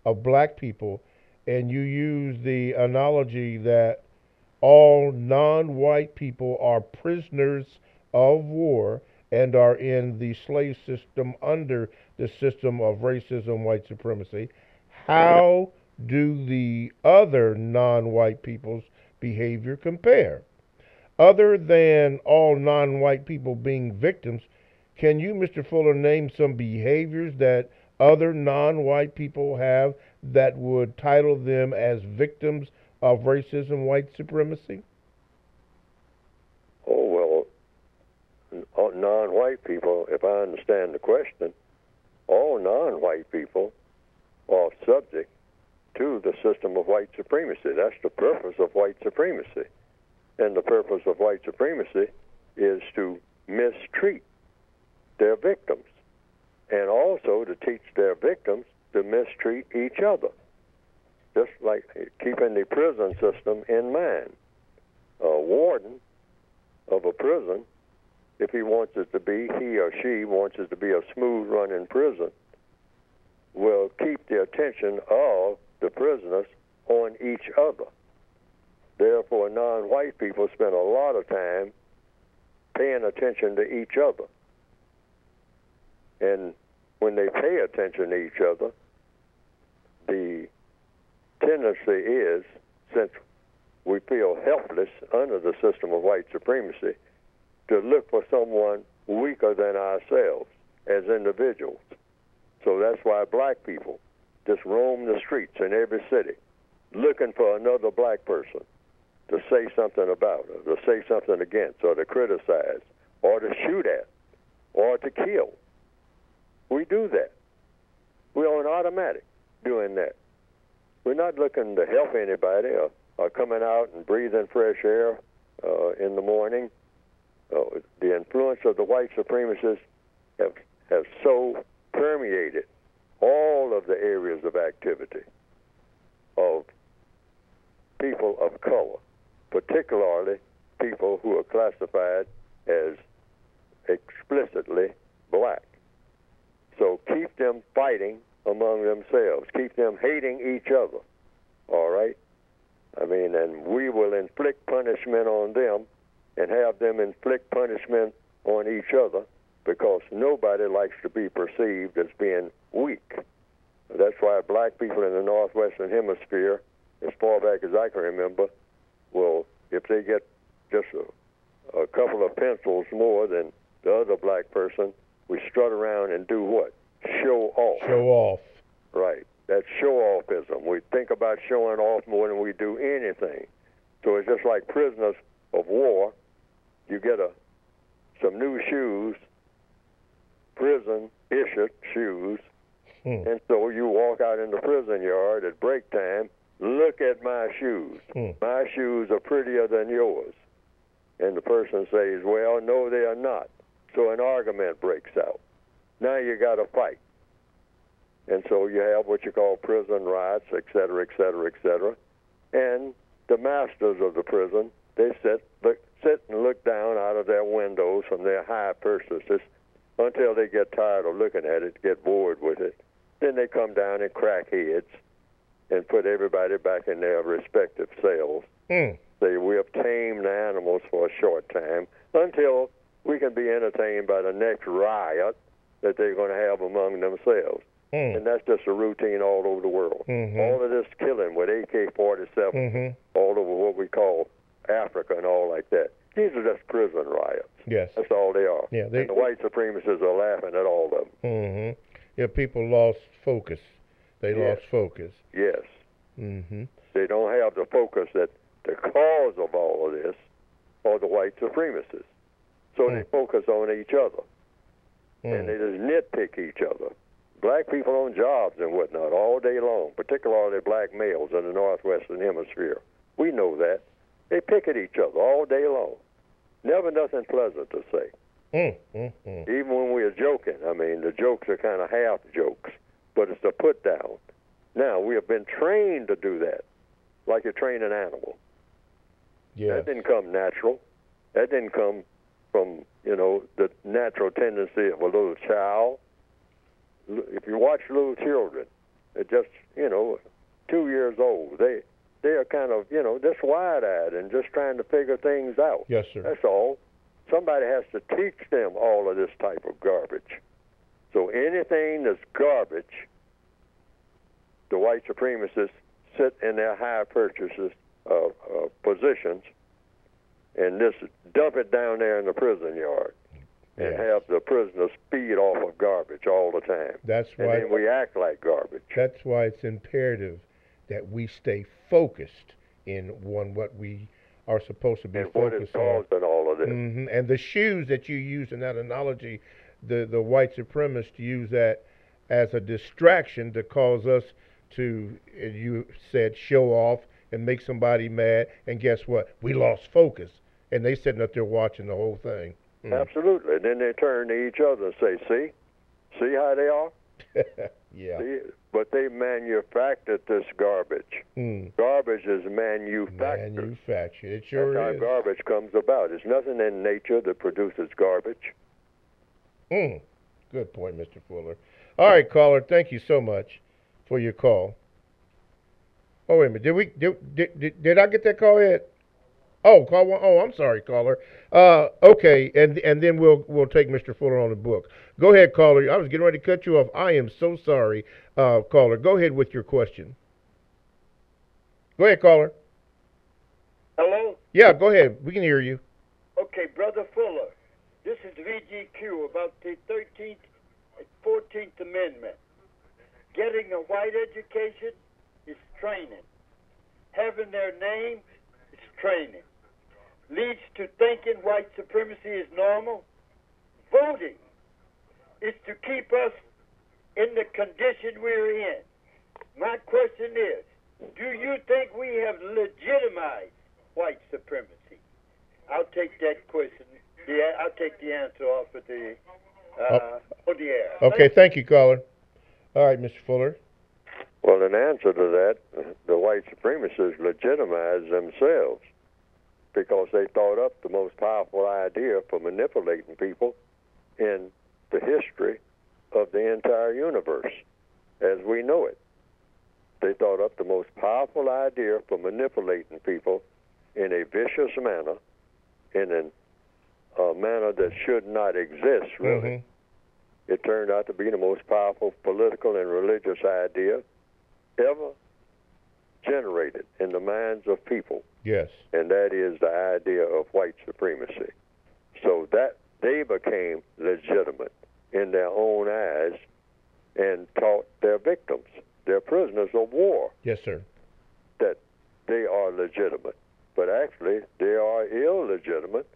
of black people, and you use the analogy that all non-white people are prisoners of war and are in the slave system under the system of racism, white supremacy, how do the other non-white people's behavior compare? Other than all non-white people being victims, can you, Mr. Fuller, name some behaviors that other non-white people have that would title them as victims of racism, white supremacy? Oh, well, non-white people, if I understand the question, all non-white people are subject to the system of white supremacy. That's the purpose of white supremacy. And the purpose of white supremacy is to mistreat their victims, and also to teach their victims to mistreat each other. Just like keeping the prison system in mind. A warden of a prison, if he wants it to be, he or she wants it to be a smooth running prison, will keep the attention of the prisoners on each other. Therefore, non-white people spend a lot of time paying attention to each other. And when they pay attention to each other, the tendency is, since we feel helpless under the system of white supremacy, to look for someone weaker than ourselves as individuals. So that's why black people just roam the streets in every city looking for another black person to say something about, or to say something against, or to criticize, or to shoot at, or to kill. We do that. We're on automatic doing that. We're not looking to help anybody or coming out and breathing fresh air in the morning. The influence of the white supremacists have so permeated all of the areas of activity of people of color, particularly people who are classified as explicitly black. So keep them fighting among themselves. Keep them hating each other. All right? I mean, and we will inflict punishment on them and have them inflict punishment on each other, because nobody likes to be perceived as being weak. That's why black people in the northwestern hemisphere, as far back as I can remember, will, if they get just a couple of pencils more than the other black person, we strut around and do what? Show off. Show off. Right. That's show-offism. We think about showing off more than we do anything. So it's just like prisoners of war. You get some new shoes, prison-issued shoes, and so you walk out in the prison yard at break time, look at my shoes. My shoes are prettier than yours. And the person says, well, no, they are not. So an argument breaks out. Now you got to fight. And so you have what you call prison riots, et cetera, et cetera, et cetera. And the masters of the prison, they sit and look down out of their windows from their high purchases until they get tired of looking at it, get bored with it. Then they come down and crack heads and put everybody back in their respective cells. Say, we have tamed the animals for a short time until we can be entertained by the next riot that they're going to have among themselves. And that's just a routine all over the world. All of this killing with AK-47 all over what we call Africa and all like that. These are just prison riots. Yes. That's all they are. Yeah, and the white supremacists are laughing at all of them. Yeah, people lost focus. They lost focus. Yes. They don't have the focus that the cause of all of this are the white supremacists. So they focus on each other. And they just nitpick each other. Black people on jobs and whatnot all day long, particularly black males in the northwestern hemisphere. We know that. They pick at each other all day long. Never nothing pleasant to say. Even when we're joking, I mean, the jokes are kind of half jokes, but it's a put down. Now, we have been trained to do that, like you train an animal. That didn't come natural. That didn't come from, the natural tendency of a little child. If you watch little children, they're just, 2 years old. They are kind of, just wide-eyed and just trying to figure things out. Yes, sir. That's all. Somebody has to teach them all of this type of garbage. So anything that's garbage, the white supremacists sit in their high purchases positions and just dump it down there in the prison yard. And have the prisoners feed off of garbage all the time. That's why. And then we act like garbage. That's why it's imperative that we stay focused in what we are supposed to be focused on. What is causing all of this. And the shoes that you use in that analogy, the white supremacists use that as a distraction to cause us to, you said, show off and make somebody mad. And guess what? We lost focus. And they sitting up there watching the whole thing. Absolutely. And then they turn to each other and say, see how they are? See? But they manufactured this garbage. Garbage is manufactured. Manufactured. It sure That's is. how garbage comes about. There's nothing in nature that produces garbage. Good point, Mr. Fuller. All right, caller, thank you so much for your call. Oh, wait a minute. Did I get that call yet? Oh, call one. Oh, I'm sorry, caller. Okay, and then we'll take Mr. Fuller on the book. Go ahead, caller. I was getting ready to cut you off. I am so sorry, caller. Go ahead with your question. Go ahead, caller. Hello? Yeah, go ahead. We can hear you. Okay, Brother Fuller. This is VGQ about the 13th and 14th Amendment. Getting a white education is training. Having their name is training. Leads to thinking white supremacy is normal. Voting is to keep us in the condition we're in. My question is, do you think we have legitimized white supremacy? I'll take that question. I'll take the answer off of the air. Okay, thank you, caller. All right, Mr. Fuller. Well, in answer to that, the white supremacists legitimized themselves because they thought up the most powerful idea for manipulating people in the history of the entire universe as we know it. They thought up the most powerful idea for manipulating people in a vicious manner, in a manner that should not exist, really. It turned out to be the most powerful political and religious idea ever generated in the minds of people. Yes. And that is the idea of white supremacy. So that they became legitimate in their own eyes and taught their victims, their prisoners of war. Yes, sir. That they are legitimate. But actually, they are illegitimate.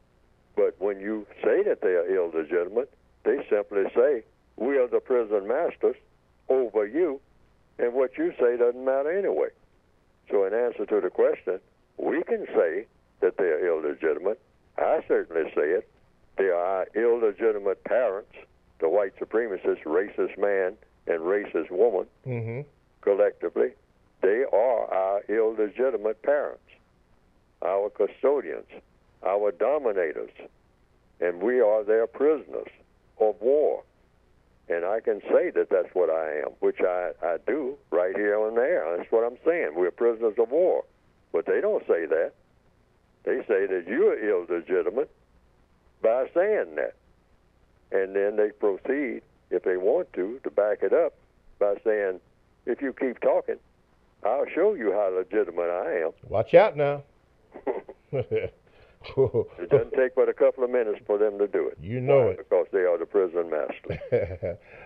But when you say that they are illegitimate, they simply say, we are the prison masters over you, and what you say doesn't matter anyway. So in answer to the question, we can say that they are illegitimate. I certainly say it. They are our illegitimate parents, the white supremacist, racist man and racist woman, Mm-hmm. collectively, they are our illegitimate parents, our custodians, our dominators, and we are their prisoners of war. And I can say that that's what I am, which I do right here on the air. That's what I'm saying. We're prisoners of war. But they don't say that. They say that you're illegitimate by saying that. And then they proceed, if they want to back it up by saying, if you keep talking, I'll show you how legitimate I am. Watch out now. It doesn't take but a couple of minutes for them to do it. You know it. Because they are the prison masters.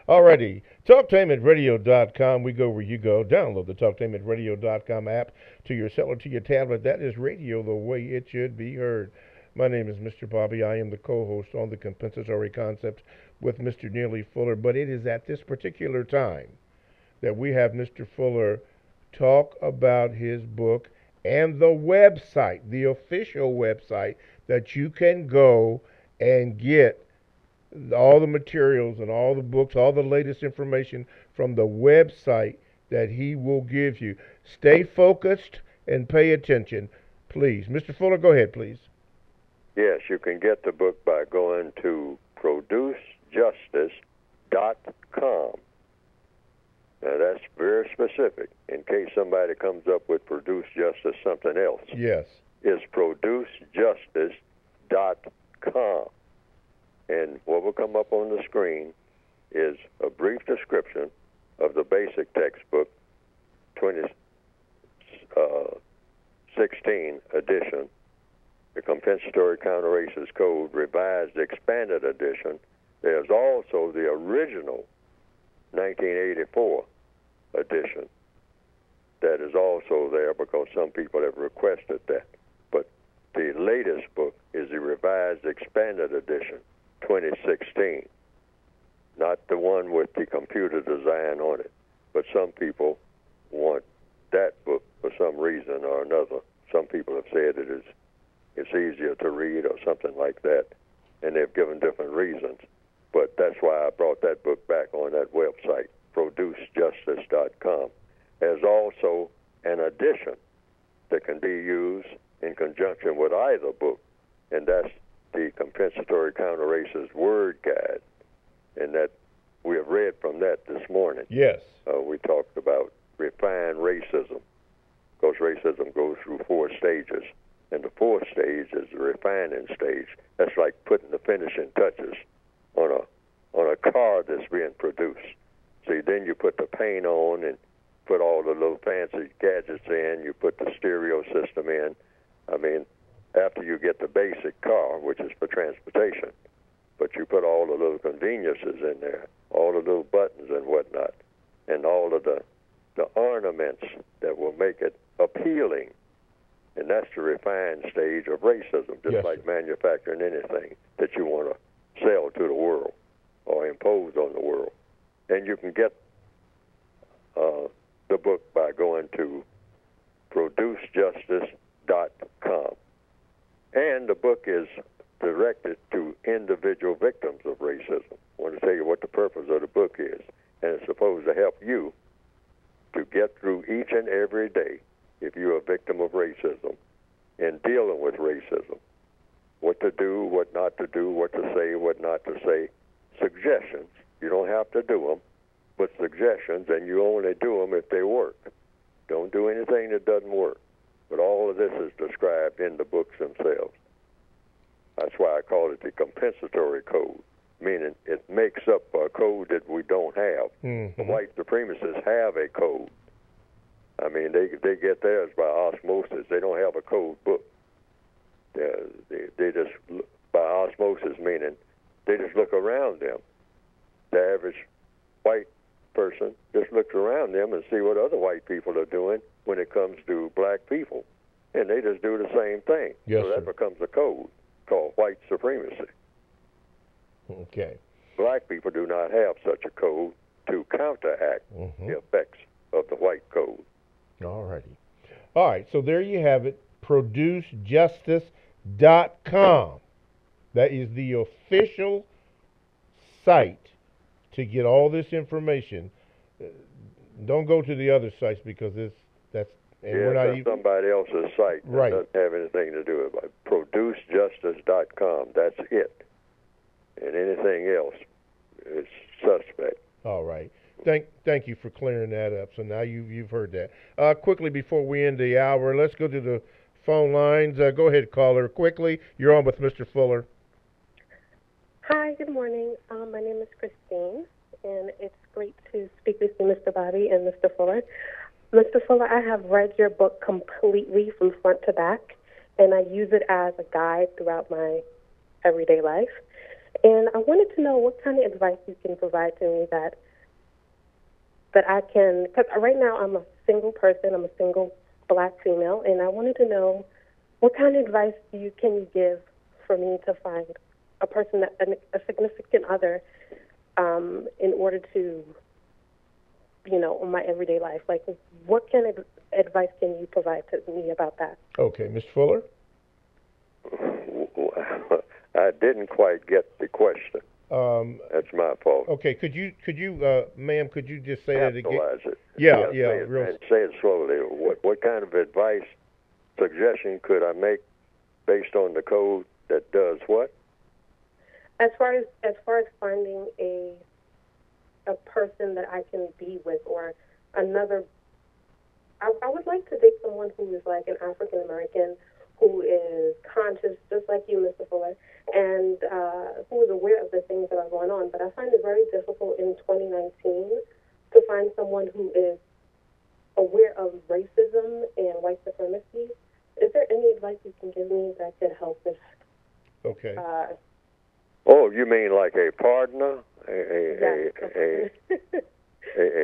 Alrighty. TalkTameAtRadio.com. We go where you go. Download the TalkTameAtRadio.com app to your cell or to your tablet. That is radio the way it should be heard. My name is Mr. Bobby. I am the co-host on the Compensatory Concept with Mr. Neely Fuller. But it is at this particular time that we have Mr. Fuller talk about his book and the website, the official website that you can go and get all the materials and all the books, all the latest information from the website that he will give you. Stay focused and pay attention, please. Mr. Fuller, go ahead, please. Yes, you can get the book by going to producejustice.com. Now, that's very specific. In case somebody comes up with Produce Justice something else. Yes. It's producejustice.com. And what will come up on the screen is a brief description of the basic textbook, 2016 edition, the Compensatory Counter-Racist Code, Revised Expanded Edition. There's also the original 1984 edition that is also there because some people have requested that. But the latest book is the Revised Expanded Edition, 2016. Not the one with the computer design on it. But some people want that book for some reason or another. Some people have said it's easier to read or something like that, and they've given different reasons. But that's why I brought that book back on that website, producejustice.com. There's also an edition that can be used in conjunction with either book, and that's the Compensatory Counter-Racist Word Guide, and that we have read from that this morning. Yes. We talked about refined racism, because racism goes through 4 stages, and the 4th stage is the refining stage. That's like putting the finishing touches on a car that's being produced. See, then you put the paint on and put all the little fancy gadgets in. You put the stereo system in. I mean, after you get the basic car, which is for transportation, but you put all the little conveniences in there, all the little buttons and whatnot, and all of the ornaments that will make it appealing. And that's the refined stage of racism, just like manufacturing anything that you want to sell to the world or impose on the world. And you can get the book by going to producejustice.com. And the book is directed to individual victims of racism. I want to tell you what the purpose of the book is. And it's supposed to help you to get through each and every day, if you're a victim of racism, in dealing with racism. What to do, what not to do, what to say, what not to say. Suggestions. You don't have to do them, but suggestions, and you only do them if they work. Don't do anything that doesn't work. But all of this is described in the books themselves. That's why I call it the compensatory code, meaning it makes up a code that we don't have. Mm-hmm. The white supremacists have a code. I mean, they get theirs by osmosis. They don't have a code book. They just, by osmosis, meaning they just look around them. The average white person just looks around them and see what other white people are doing when it comes to black people. And they just do the same thing. Yes, so that sir. becomes a code called white supremacy. Okay. Black people do not have such a code to counteract the effects of the white code. All righty. All right, so there you have it, producejustice.com. That is the official site to get all this information don't go to the other sites because that's we're not that's even somebody else's site. Right. That doesn't have anything to do with it. Producejustice.com. That's it. And anything else is suspect. All right. Thank you for clearing that up. So now you've heard that. Quickly before we end the hour, let's go to the phone lines. Go ahead, caller. Quickly, you're on with Mr. Fuller. Hi, good morning. My name is Christine, and it's great to speak with you, Mr. Bobby and Mr. Fuller. Mr. Fuller, I have read your book completely from front to back, and I use it as a guide throughout my everyday life. And I wanted to know what kind of advice you can provide to me that I can, because right now I'm a single person, I'm a single black female, and I wanted to know what kind of advice can you give for me to find a person, a significant other, in order to, in my everyday life. Like, what kind of advice can you provide to me about that? Okay, Mr. Fuller? I didn't quite get the question. That's my fault. Okay, could you, ma'am, could you just say that again? Capitalize it. Yeah. Say it slowly. What kind of advice, suggestion could I make based on the code that does what? As far as finding a person that I can be with, or another, I would like to date someone who is like an African American, who is conscious, just like you, Mr. Fuller, and who is aware of the things that are going on. But I find it very difficult in 2019 to find someone who is aware of racism and white supremacy. Is there any advice you can give me that could help with? Okay. Oh, you mean like a partner, a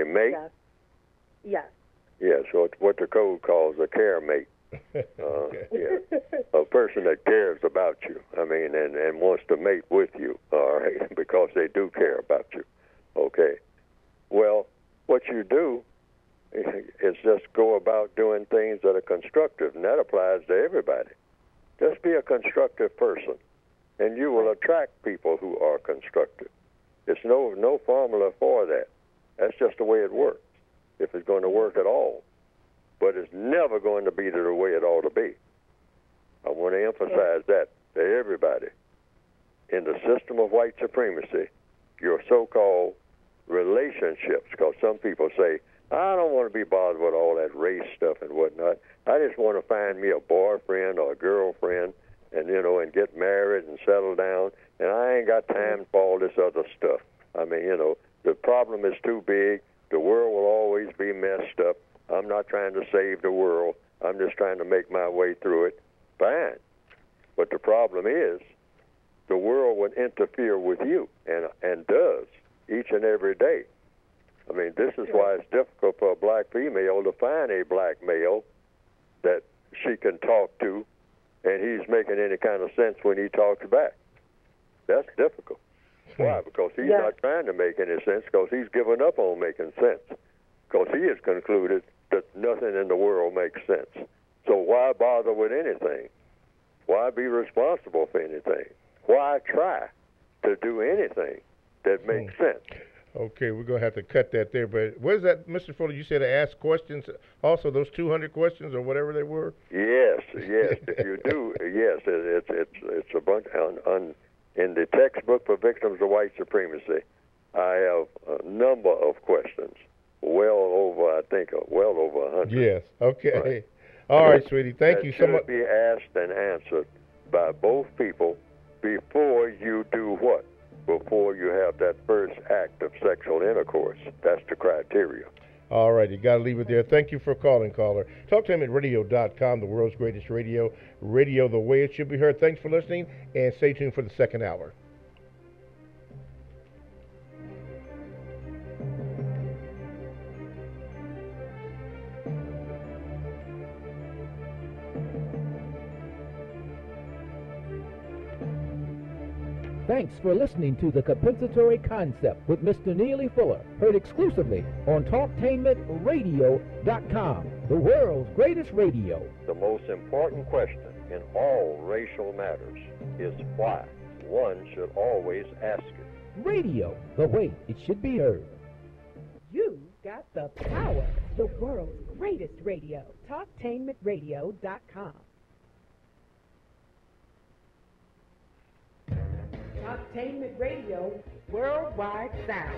mate? Yes. Yes. Yes. What the code calls a care mate. Yeah. A person that cares about you. I mean, and wants to mate with you. All right, because they do care about you. Okay. Well, what you do is just go about doing things that are constructive, and that applies to everybody. Just be a constructive person, and you will attract people who are constructive. There's no formula for that. That's just the way it works, if it's going to work at all. But it's never going to be the way it ought to be. I want to emphasize that to everybody. In the system of white supremacy, your so-called relationships, because some people say, I don't want to be bothered with all that race stuff and whatnot. I just want to find me a boyfriend or a girlfriend and, and get married and settle down, and I ain't got time for all this other stuff. I mean, the problem is too big. The world will always be messed up. I'm not trying to save the world. I'm just trying to make my way through it. Fine. But the problem is the world would interfere with you and does each and every day. I mean, this is why it's difficult for a black female to find a black male that she can talk to, and he's making any kind of sense when he talks back. That's difficult. Why? Because he's not trying to make any sense, because he's given up on making sense, because he has concluded that nothing in the world makes sense. So why bother with anything? Why be responsible for anything? Why try to do anything that makes sense? Okay, we're going to have to cut that there. But what is that, Mr. Fuller? You said to ask questions, also those 200 questions or whatever they were? Yes. If you do, yes, it's a bunch. In the textbook for victims of white supremacy, I have a number of questions. Well over 100. Yes. Okay. Right. All right, sweetie. Thank you so much. Should be asked and answered by both people before you do what? Before you have that first act of sexual intercourse. That's the criteria. All right, you got to leave it there. Thank you for calling, caller. Talk to him at radio.com, the world's greatest radio, radio the way it should be heard. Thanks for listening, and stay tuned for the second hour. Thanks for listening to the Compensatory Concept with Mr. Neely Fuller, heard exclusively on TalkTainmentradio.com, the world's greatest radio. The most important question in all racial matters is why. One should always ask it. Radio, the way it should be heard. You got the power. The world's greatest radio. TalkTainmentRadio.com. Talktainment Radio, worldwide sound.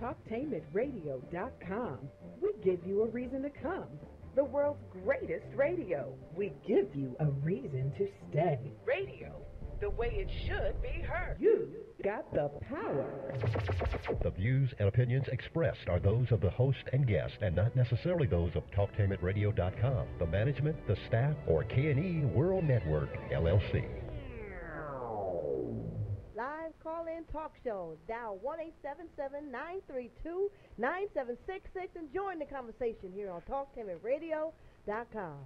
TalkTainmentRadio.com. We give you a reason to come. The world's greatest radio. We give you a reason to stay. Radio, the way it should be heard. You got the power. The views and opinions expressed are those of the host and guest and not necessarily those of TalkTainmentRadio.com, the management, the staff, or K&E World Network, LLC. Live call-in talk show. Dial 1-877-932-9766 and join the conversation here on TalkTainmentRadio.com.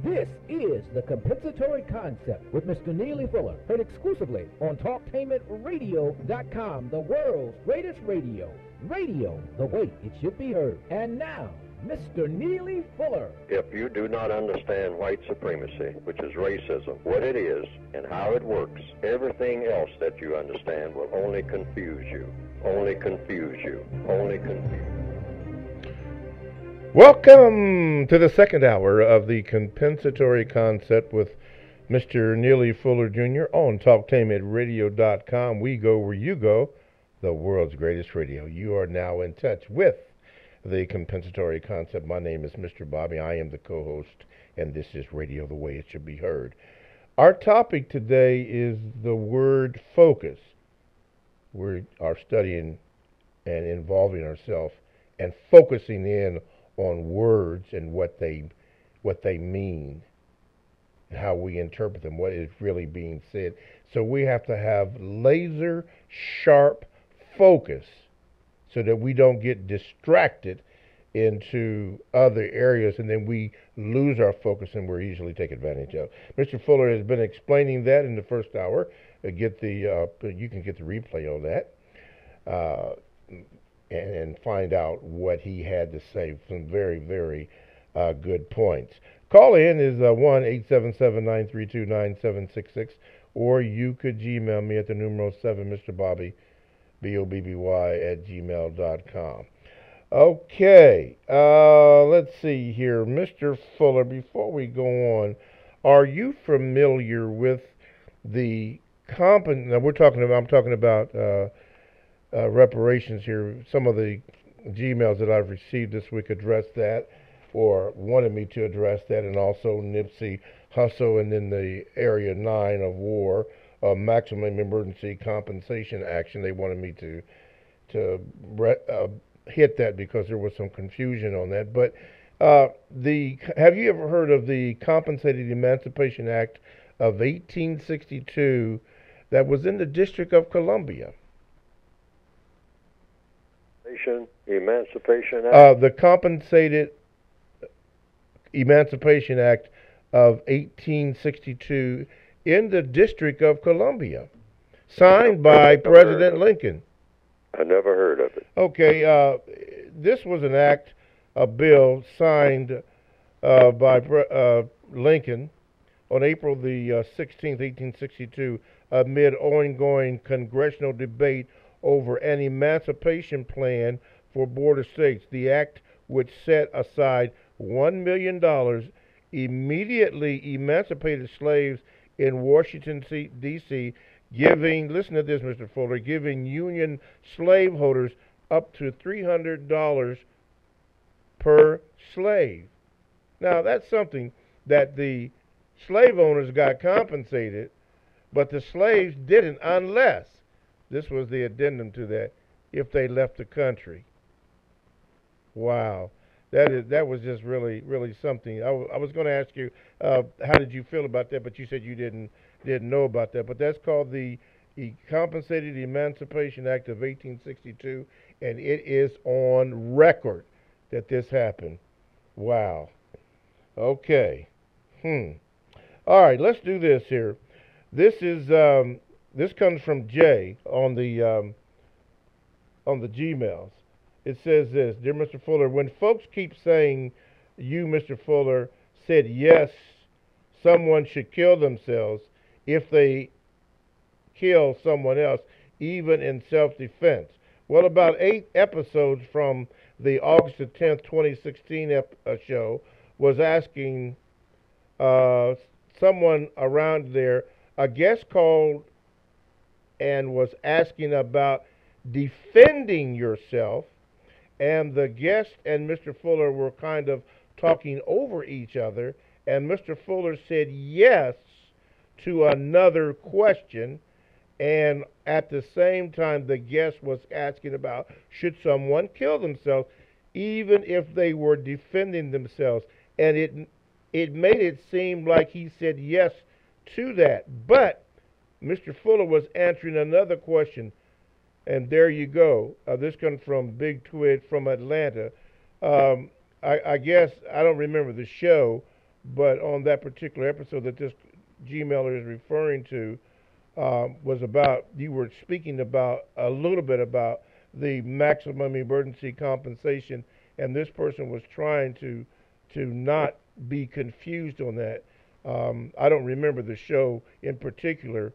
This is the Compensatory Concept with Mr. Neely Fuller, heard exclusively on TalkTainmentRadio.com, the world's greatest radio. Radio, the way it should be heard. And now, Mr. Neely Fuller. If you do not understand white supremacy, which is racism, what it is and how it works, everything else that you understand will only confuse you. Only confuse you. Only confuse you. Welcome to the second hour of the Compensatory Concept with Mr. Neely Fuller Jr. on TalkTainmentRadio.com. We go where you go, the world's greatest radio. You are now in touch with the Compensatory Concept. My name is Mr. Bobby. I am the co-host, and this is Radio the Way It Should Be Heard. Our topic today is the word focus. We are studying and involving ourselves and focusing in on words and what they mean, and how we interpret them, what is really being said. So we have to have laser sharp focus so that we don't get distracted into other areas and then we lose our focus and we're easily taken advantage of. Mr. Fuller has been explaining that in the first hour. You can get the replay on that and find out what he had to say. Some very, very good points. Call in is 1-877-932-9766, or you could Gmail me at the numeral 7 Mr. Bobby, BOBBY @gmail.com. Okay, let's see here. Mr. Fuller, before we go on, are you familiar with the now I'm talking about reparations here. Some of the Gmails that I've received this week address that, or wanted me to address that, and also Nipsey Hussle and then the Area 9 of war. Maximum emergency compensation action. They wanted me to hit that because there was some confusion on that. But have you ever heard of the Compensated Emancipation Act of 1862 that was in the District of Columbia? Emancipation Act? The Compensated Emancipation Act of 1862 in the District of Columbia, signed by President Lincoln. I never heard of it. Okay, this was an act, a bill signed by Lincoln on April the 16th, 1862, amid ongoing congressional debate over an emancipation plan for border states. The act, which set aside $1 million, immediately emancipated slaves in Washington, D.C., listen to this, Mr. Fuller, giving Union slaveholders up to $300 per slave. Now, that's something that the slave owners got compensated, but the slaves didn't, unless, this was the addendum to that, if they left the country. Wow. That was just really, really something. I was going to ask you, how did you feel about that? But you said you didn't know about that. But that's called the Compensated Emancipation Act of 1862, and it is on record that this happened. Wow. Okay. All right. Let's do this here. This is this comes from Jay on the Gmails. It says this: Dear Mr. Fuller, when folks keep saying you, Mr. Fuller, said yes, someone should kill themselves if they kill someone else, even in self-defense. Well, about 8 episodes from the August the 10th, 2016 show was asking someone around there, a guest called and was asking about defending yourself, and the guest and Mr. Fuller were kind of talking over each other, and Mr. Fuller said yes to another question, and at the same time the guest was asking about should someone kill themselves even if they were defending themselves, and it made it seem like he said yes to that, but Mr. Fuller was answering another question, and there you go. This comes from Big Twig from Atlanta. I guess I don't remember the show, but on that particular episode that this Gmailer is referring to was about, you were speaking about a little bit about the maximum emergency compensation, and this person was trying to not be confused on that. I don't remember the show in particular,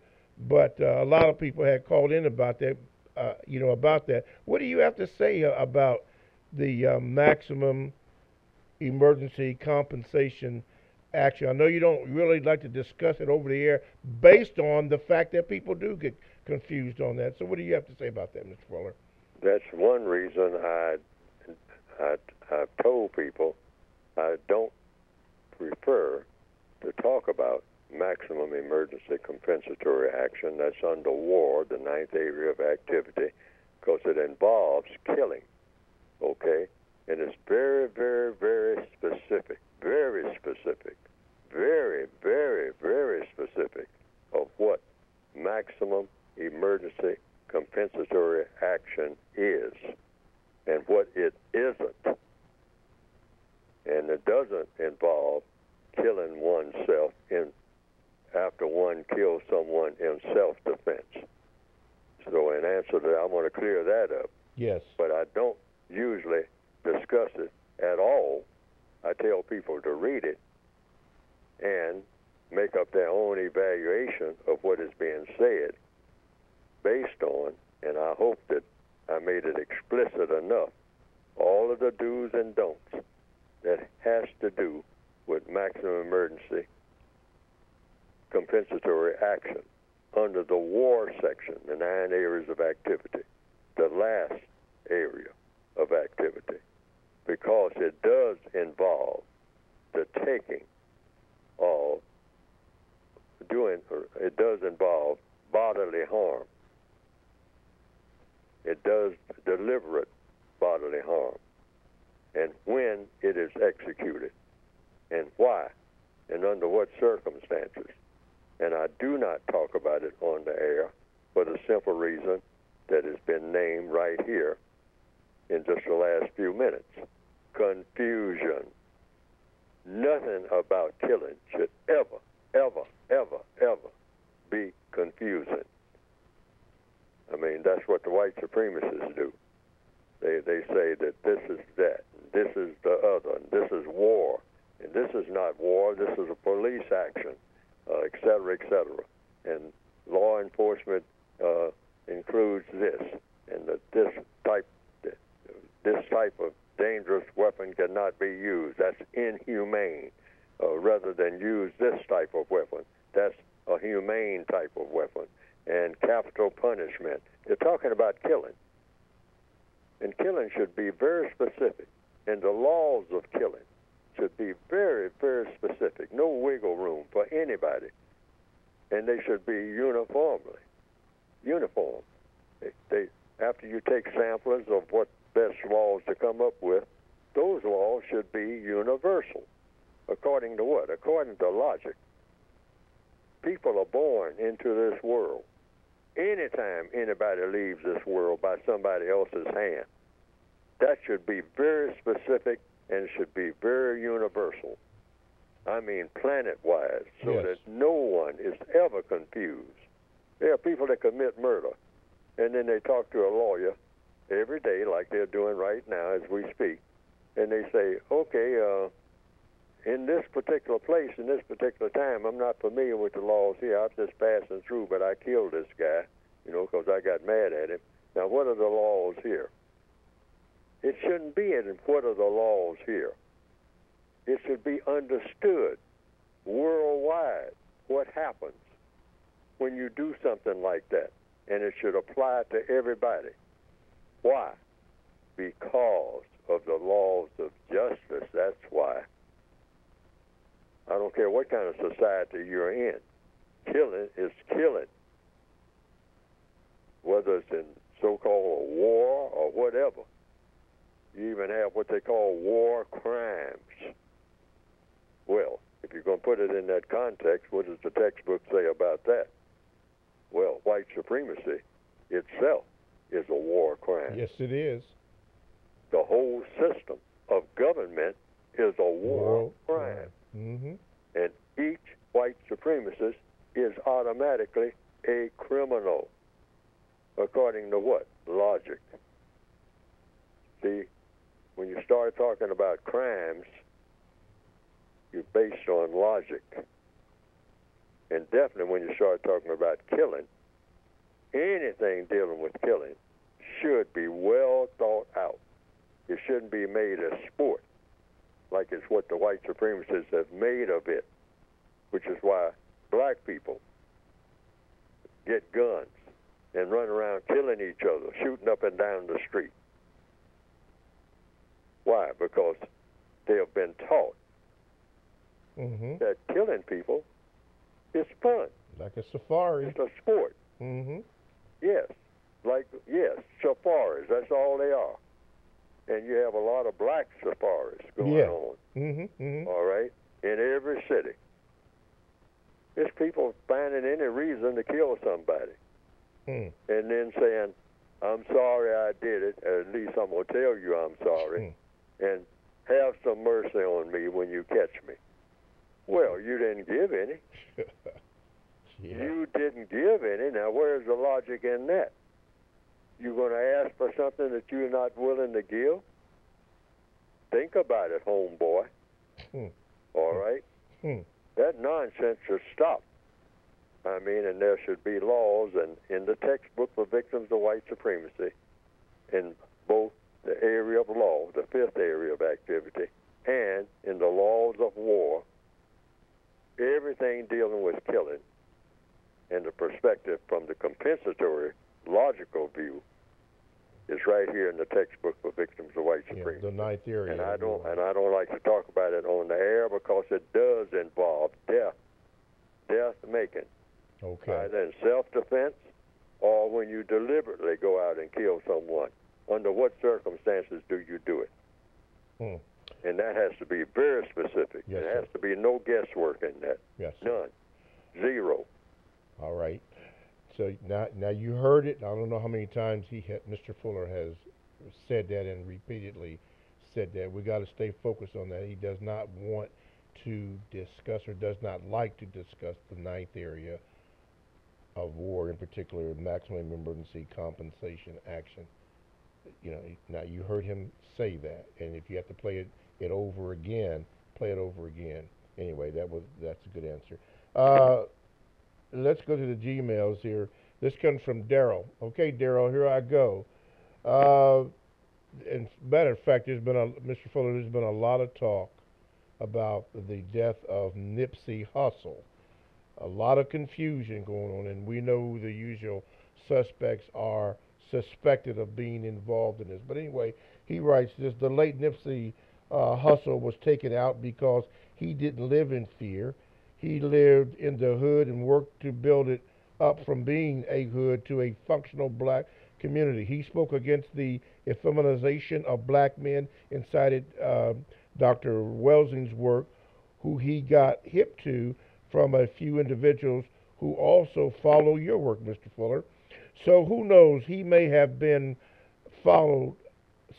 but a lot of people had called in about that. About that. What do you have to say about the maximum emergency compensation action? I know you don't really like to discuss it over the air based on the fact that people do get confused on that. So what do you have to say about that, Mr. Fuller? That's one reason I've told people I don't prefer to talk about maximum emergency compensatory action. That's under war, the ninth area of activity, because it involves killing, okay? And it's very, very, very specific, very specific, very, very, very specific of what maximum emergency compensatory action is and what it isn't. And it doesn't involve killing oneself after one kills someone in self-defense. So in answer to that, I want to clear that up. Yes. But I don't usually discuss it at all. I tell people to read it and make up their own evaluation of what is being said based on, and I hope that I made it explicit enough, all of the do's and don'ts that has to do with maximum emergency compensatory action under the war section, the 9 areas of activity, the last area of activity, because it does involve the taking of it does involve bodily harm. It does deliberate bodily harm. And when it is executed, and why, and under what circumstances. And I do not talk about it on the air for the simple reason that it's been named right here in just the last few minutes. Confusion. Nothing about killing should ever, ever, ever, ever be confusing. I mean, that's what the white supremacists do. They say that this is that, and this is the other, and this is war, and this is not war, this is a police action, et cetera, et cetera. And law enforcement includes this, and that this type of dangerous weapon cannot be used. That's inhumane. Rather than use this type of weapon, that's a humane type of weapon. And capital punishment. They're talking about killing. And killing should be very specific. And the laws of killing should be very, very specific. No wiggle room for anybody. And they should be uniform. After you take samplers of what best laws to come up with, those laws should be universal. According to what? According to logic. People are born into this world. Anytime anybody leaves this world by somebody else's hand, that should be very specific and should be very universal. I mean planet-wise, so that no one is ever confused. There are people that commit murder, and then they talk to a lawyer every day like they're doing right now as we speak, and they say, okay, in this particular place, in this particular time, I'm not familiar with the laws here. I'm just passing through, but I killed this guy, because I got mad at him. Now, what are the laws here? It shouldn't be in what are the laws here. It should be understood worldwide what happens when you do something like that, and it should apply to everybody. Why? Because of the laws of justice. That's why. I don't care what kind of society you're in. Killing is killing. Whether it's in so-called a war or whatever. You even have what they call war crimes. Well, if you're going to put it in that context, what does the textbook say about that? Well, white supremacy itself is a war crime. Yes, it is. The whole system of government is a war crime. Mm-hmm. And each white supremacist is automatically a criminal. According to what? Logic. See, when you start talking about crimes, you're based on logic. And definitely when you start talking about killing, anything dealing with killing should be well thought out. It shouldn't be made a sport, like it's what the white supremacists have made of it, which is why black people get guns and run around killing each other, shooting up and down the street. Why? Because they have been taught that killing people is fun. Like a safari. It's a sport. Yes. Yes, safaris. That's all they are. And you have a lot of black safaris going on. All right? In every city. There's people finding any reason to kill somebody. And then saying, I'm sorry I did it. At least I'm going to tell you I'm sorry. And have some mercy on me when you catch me. Well, you didn't give any. You didn't give any. Now, where's the logic in that? You're going to ask for something that you're not willing to give? Think about it, homeboy. All right? That nonsense should stop. I mean, and there should be laws and in the textbook for victims of white supremacy in both the area of law, the fifth area of activity, and in the laws of war, everything dealing with killing and the perspective from the compensatory logical view is right here in the textbook for victims of white supremacy. The ninth area. And I don't like to talk about it on the air because it does involve death making. Okay. Either in self-defense or when you deliberately go out and kill someone. Under what circumstances do you do it? And that has to be very specific. Yes, there has to be no guesswork in that. Yes, None. Zero. All right. So now you heard it. I don't know how many times Mr. Fuller has said that and repeatedly said that. We got to stay focused on that. He does not want to discuss or does not like to discuss the ninth area of war, in particular, maximum emergency compensation action. You know, now you heard him say that, and if you have to play it over again, play it over again. Anyway, that's a good answer. Let's go to the Gmails here. This comes from Daryl. Okay, Daryl, here I go. And matter of fact, Mr. Fuller, there's been a lot of talk about the death of Nipsey Hussle. A lot of confusion going on, and we know the usual suspects are suspected of being involved in this. But anyway, he writes this: the late Nipsey Hussle was taken out because he didn't live in fear. He lived in the hood and worked to build it up from being a hood to a functional black community. He spoke against the effeminization of black men and cited Dr. Welsing's work, who he got hip to from a few individuals who also follow your work, Mr. Fuller. So who knows, he may have been followed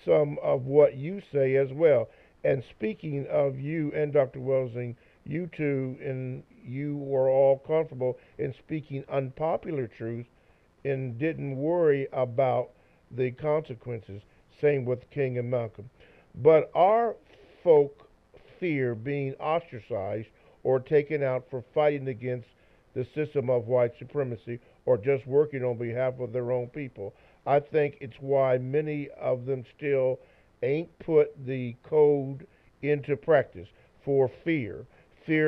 some of what you say as well. And speaking of you and Dr. Welsing, you two and you were all comfortable in speaking unpopular truths and didn't worry about the consequences. Same with King and Malcolm. But our folk fear being ostracized or taken out for fighting against the system of white supremacy or just working on behalf of their own people. I think it's why many of them still ain't put the code into practice for fear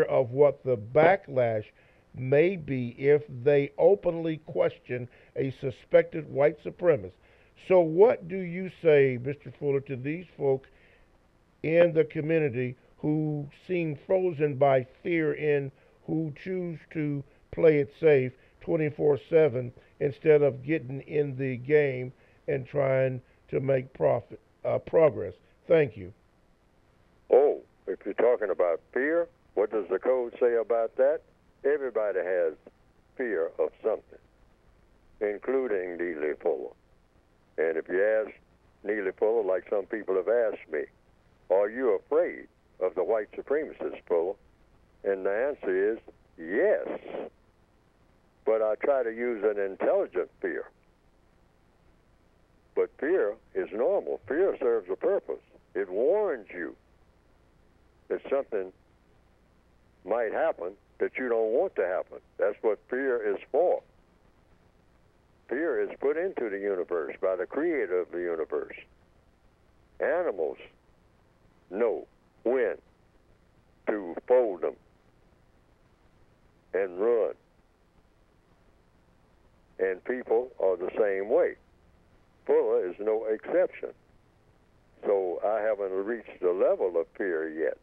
of what the backlash may be if they openly question a suspected white supremacist. So, what do you say, Mr. Fuller, to these folks in the community who seem frozen by fear and who choose to play it safe 24/7 instead of getting in the game and trying to make progress? Thank you. Oh, if you're talking about fear, what does the code say about that? Everybody has fear of something, including Neely Fuller. And if you ask Neely Fuller, like some people have asked me, are you afraid of the white supremacists, Fuller? And the answer is yes. But I try to use an intelligent fear. But fear is normal. Fear serves a purpose. It warns you that something might happen that you don't want to happen. That's what fear is for. Fear is put into the universe by the creator of the universe. Animals know when to fold them and run. And people are the same way. Fuller is no exception. So I haven't reached the level of fear yet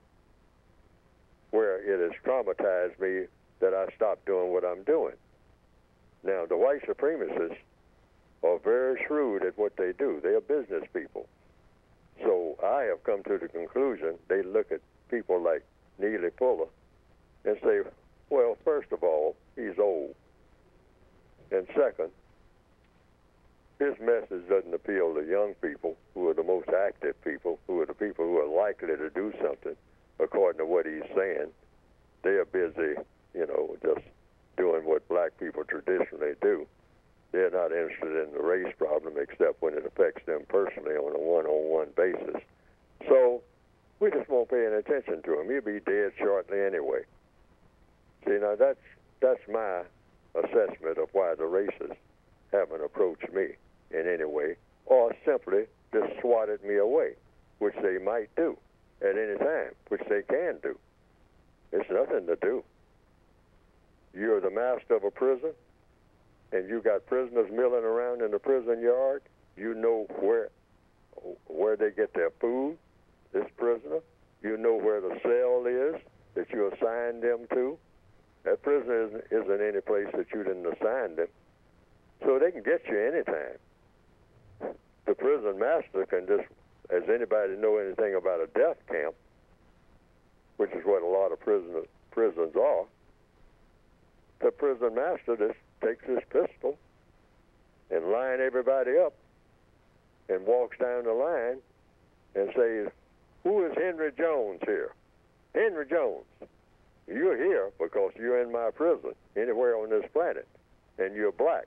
where it has traumatized me that I stopped doing what I'm doing. Now, the white supremacists are very shrewd at what they do. They are business people. So I have come to the conclusion they look at people like Neely Fuller and say, well, first of all, he's old. And second, his message doesn't appeal to young people who are the most active people, who are the people who are likely to do something according to what he's saying. They are busy, just doing what black people traditionally do. They're not interested in the race problem except when it affects them personally on a one-on-one basis. So we just won't pay any attention to him. He'll be dead shortly anyway. See, now that's my assessment of why the racists haven't approached me in any way, or simply just swatted me away, which they might do at any time, which they can do. It's nothing to do. You're the master of a prison, and you got prisoners milling around in the prison yard. You know where they get their food, this prisoner. You know where the cell is that you assigned them to. That prisoner isn't any place that you didn't assign them. So they can get you anytime. The prison master can just, as anybody know anything about a death camp, which is what a lot of prisons are, the prison master just takes his pistol and line everybody up and walks down the line and says, who is Henry Jones here? Henry Jones. You're here because you're in my prison anywhere on this planet, and you're black.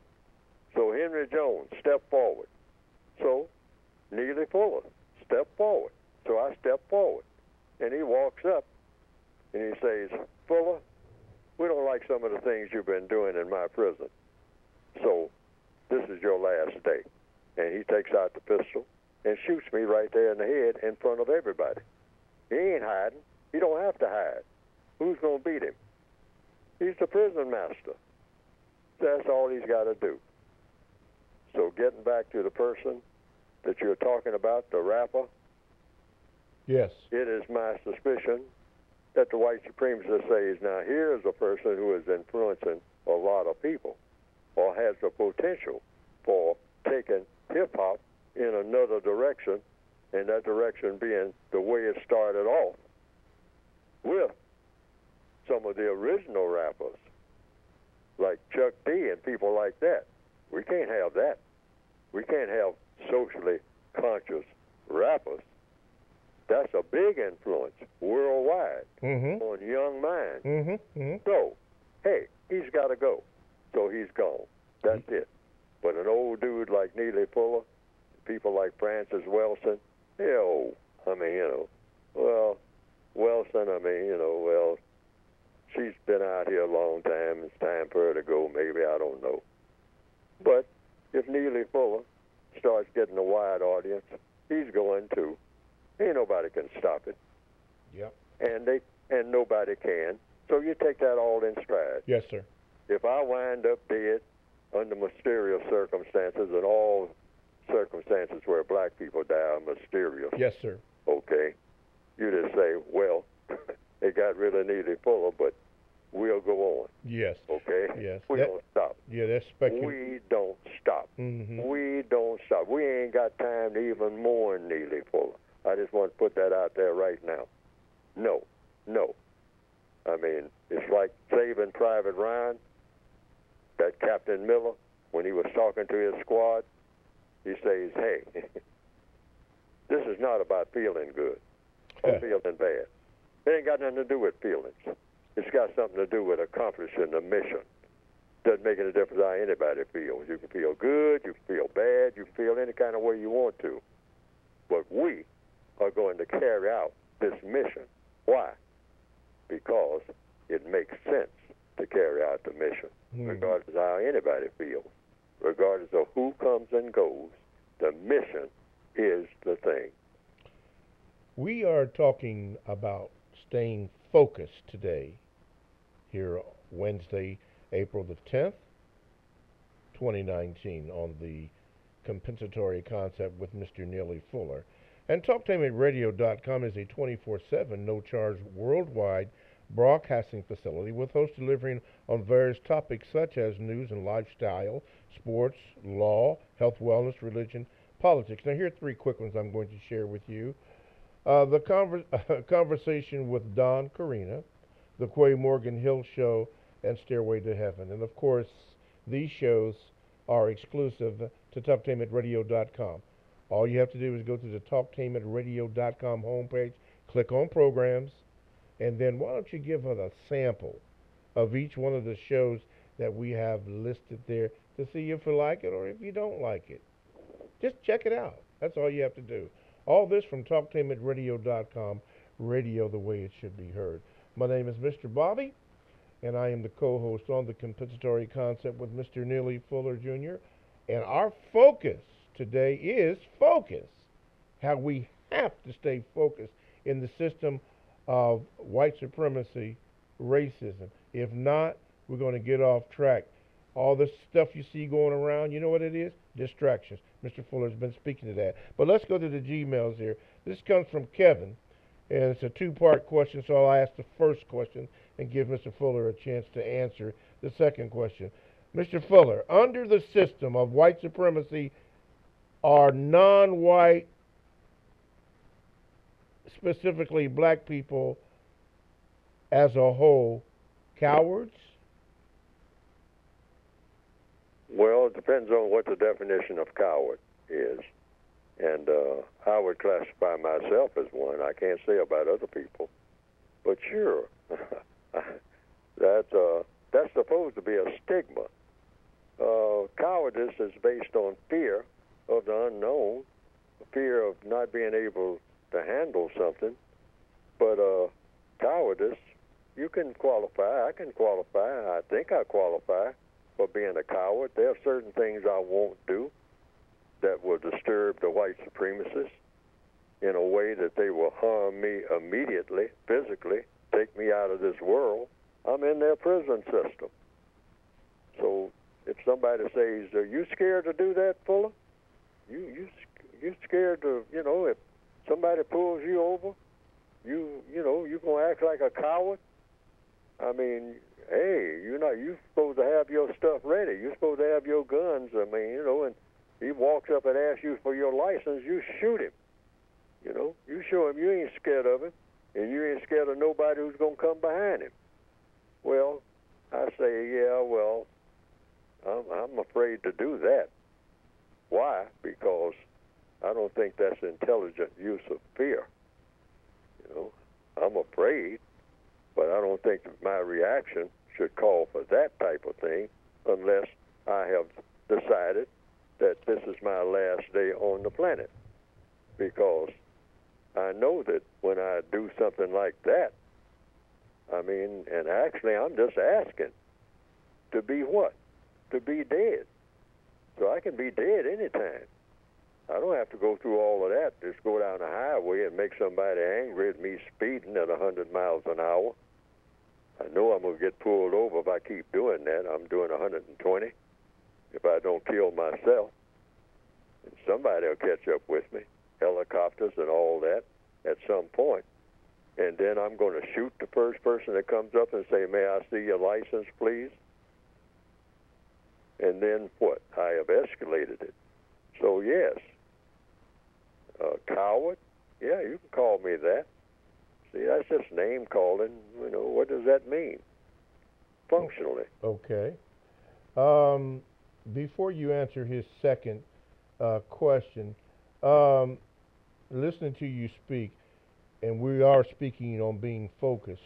So Henry Jones, step forward. So Neely Fuller, step forward. So I step forward, and he walks up, and he says, Fuller, we don't like some of the things you've been doing in my prison. So this is your last day. And he takes out the pistol and shoots me right there in the head in front of everybody. He ain't hiding. He don't have to hide. Who's going to beat him? He's the prison master. That's all he's got to do. So getting back to the person that you're talking about, the rapper. Yes. It is my suspicion that the white supremacist says, now here's a person who is influencing a lot of people or has the potential for taking hip-hop in another direction, and that direction being the way it started off with some of the original rappers like Chuck D and people like that. We can't have that. We can't have socially conscious rappers. That's a big influence worldwide on young minds. So, hey, he's got to go. So he's gone. That's it. But an old dude like Neely Fuller, people like Frances Wilson, Wilson, she's been out here a long time. It's time for her to go. Maybe, I don't know. But if Neely Fuller starts getting a wide audience, he's going too. Ain't nobody can stop it. Yep. And nobody can. So you take that all in stride. Yes, sir. If I wind up dead under mysterious circumstances, and all circumstances where black people die are mysterious. Yes, sir. Okay. You just say, well, they got rid of Neely Fuller, but we'll go on. Yes. Okay? Yes. We don't stop. Yeah, that's speculative. We don't stop. Mm-hmm. We don't stop. We ain't got time to even mourn Neely Fuller. I just want to put that out there right now. No. I mean, it's like Saving Private Ryan, that Captain Miller, when he was talking to his squad, he says, hey, this is not about feeling good or feeling bad. It ain't got nothing to do with feelings. It's got something to do with accomplishing the mission. Doesn't make any difference how anybody feels. You can feel good, you can feel bad, you can feel any kind of way you want to. But we are going to carry out this mission. Why? Because it makes sense to carry out the mission, regardless of how anybody feels, regardless of who comes and goes. The mission is the thing. We are talking about staying focused today, here Wednesday, April the 10th, 2019, on the Compensatory Concept with Mr. Neely Fuller. And TalkTameRadio.com is a 24/7, no-charge, worldwide broadcasting facility with hosts delivering on various topics such as news and lifestyle, sports, law, health, wellness, religion, politics. Now, here are three quick ones I'm going to share with you. The conversation with Don Carina, the Quay Morgan Hill Show, and Stairway to Heaven. And, of course, these shows are exclusive to TalkTameRadio.com. All you have to do is go to the TalkTameRadio.com homepage, click on programs, and then why don't you give us a sample of each one of the shows that we have listed there to see if you like it or if you don't like it. Just check it out. That's all you have to do. All this from TalkTameRadio.com, radio the way it should be heard. My name is Mr. Bobby, and I am the co-host on the Compensatory Concept with Mr. Neely Fuller Jr., and our focus today is focus, how we have to stay focused in the system of white supremacy, racism. If not, we're going to get off track. All this stuff you see going around, you know what it is? Distractions. Mr. Fuller's been speaking to that. But let's go to the Gmails here. This comes from Kevin, and it's a two-part question, so I'll ask the first question and give Mr. Fuller a chance to answer the second question. Mr. Fuller, under the system of white supremacy, are non-white, specifically black people as a whole, cowards? Well, it depends on what the definition of coward is. And I would classify myself as one. I can't say about other people. But sure, that's supposed to be a stigma. Cowardice is based on fear of the unknown, fear of not being able to handle something. But cowardice, you can qualify. I can qualify. I think I qualify for being a coward. There are certain things I won't do that will disturb the white supremacists in a way that they will harm me immediately, physically, take me out of this world. I'm in their prison system. So if somebody says, are you scared to do that, Fuller? You scared to, if somebody pulls you over, you going to act like a coward? I mean, hey, you're supposed to have your stuff ready. You're supposed to have your guns. I mean, and he walks up and asks you for your license, you shoot him. You show him you ain't scared of him, and you ain't scared of nobody who's going to come behind him. Well, I say, yeah, well, I'm afraid to do that. Why? Because I don't think that's intelligent use of fear. I'm afraid, but I don't think that my reaction should call for that type of thing unless I have decided that this is my last day on the planet. Because I know that when I do something like that, and actually I'm just asking to be what? To be dead. So I can be dead anytime. I don't have to go through all of that. Just go down the highway and make somebody angry at me speeding at 100 miles an hour. I know I'm going to get pulled over if I keep doing that. I'm doing 120 if I don't kill myself. And somebody will catch up with me, helicopters and all that, at some point. And then I'm going to shoot the first person that comes up and say, may I see your license, please? And then what? I have escalated it. So, yes. Coward? Yeah, you can call me that. See, that's just name calling. You know, what does that mean? Functionally. Okay. Before you answer his second question, listening to you speak, and we are speaking on being focused,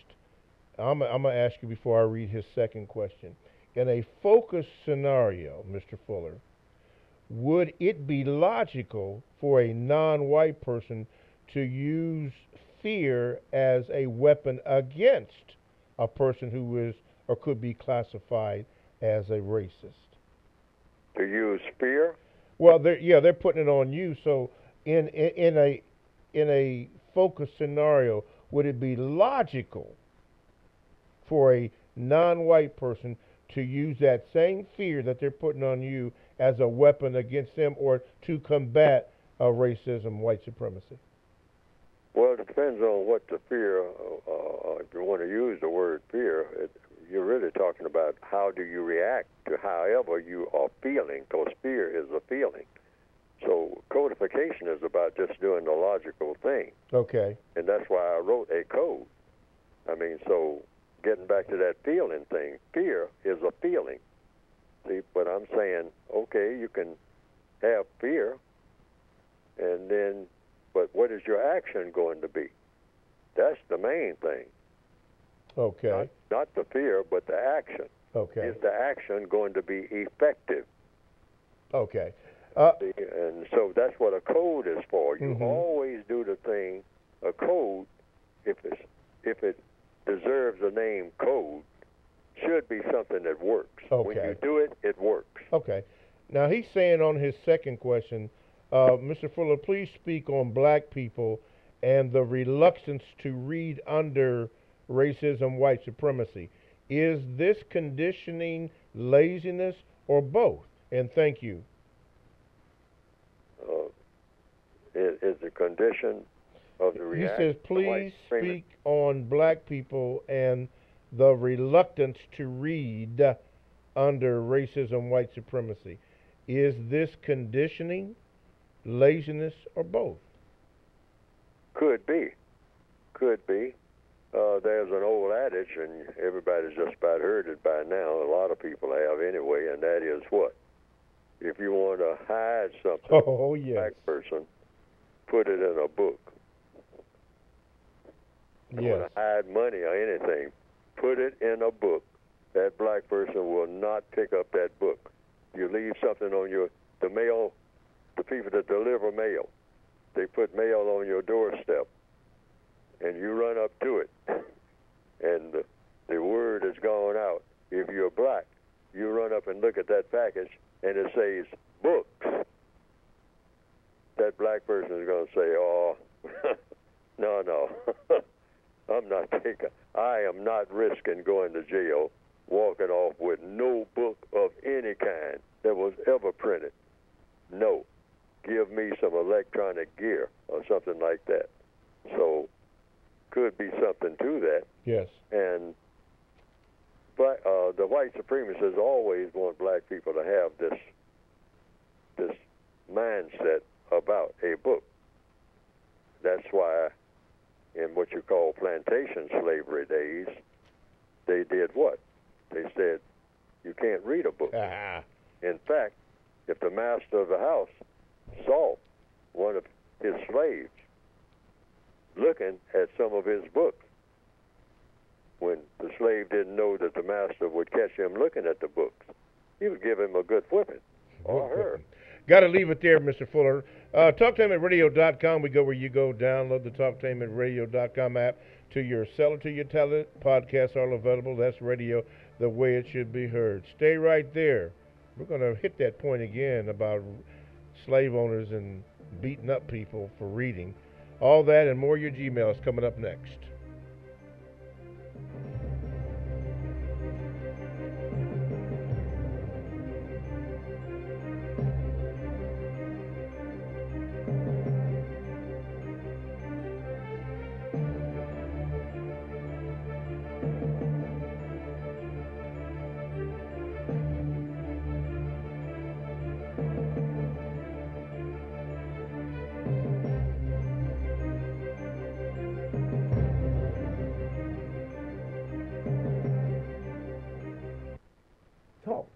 I'm going to ask you before I read his second question. In a focused scenario, Mr. Fuller, would it be logical for a non-white person to use fear as a weapon against a person who is or could be classified as a racist? To use fear? Well, they're putting it on you. So in a focused scenario, would it be logical for a non-white person to use that same fear that they're putting on you as a weapon against them, or to combat racism, white supremacy? Well, it depends on what the fear, if you want to use the word fear, you're really talking about how do you react to however you are feeling, because fear is a feeling. So codification is about just doing the logical thing. Okay. And that's why I wrote a code. I mean, so getting back to that feeling thing, fear is a feeling. See, but I'm saying, okay, you can have fear, and then, but what is your action going to be? That's the main thing. Okay. Not the fear, but the action. Okay. Is the action going to be effective? Okay. See, and so that's what a code is for. You always do the thing, a code, if it deserves the name code, should be something that works. Okay. When you do it, it works. Okay. Now, he's saying on his second question, Mr. Fuller, please speak on black people and the reluctance to read under racism, white supremacy. Is this conditioning, laziness, or both? And thank you. Is the condition of the reaction. He says, please speak on black people and the reluctance to read under racism, white supremacy. Is this conditioning, laziness, or both? Could be. Could be. There's an old adage, and everybody's just about heard it by now. A lot of people have anyway, and that is what? If you want to hide something, black person, put it in a book. If you want to hide money or anything, put it in a book. That black person will not pick up that book. You leave something on the mail, the people that deliver mail, they put mail on your doorstep, and you run up to it, and the word has gone out. If you're black, you run up and look at that package, and it says books. That black person is going to say, oh, no, I am not risking going to jail, walking off with no book of any kind that was ever printed. No. Give me some electronic gear or something like that. So, could be something to that. Yes. And the white supremacists always want black people to have this mindset about a book. That's why in what you call plantation slavery days, they did what? They said, you can't read a book. In fact, if the master of the house saw one of his slaves looking at some of his books, when the slave didn't know that the master would catch him looking at the books, he would give him a good whipping, or her. Got to leave it there, Mr. Fuller. TalkTainmentradio.com. We go where you go. Download the TalkTainmentradio.com app to your cell or to your tablet. Podcasts are all available. That's radio the way it should be heard. Stay right there. We're going to hit that point again about slave owners and beating up people for reading. All that and more your Gmails coming up next.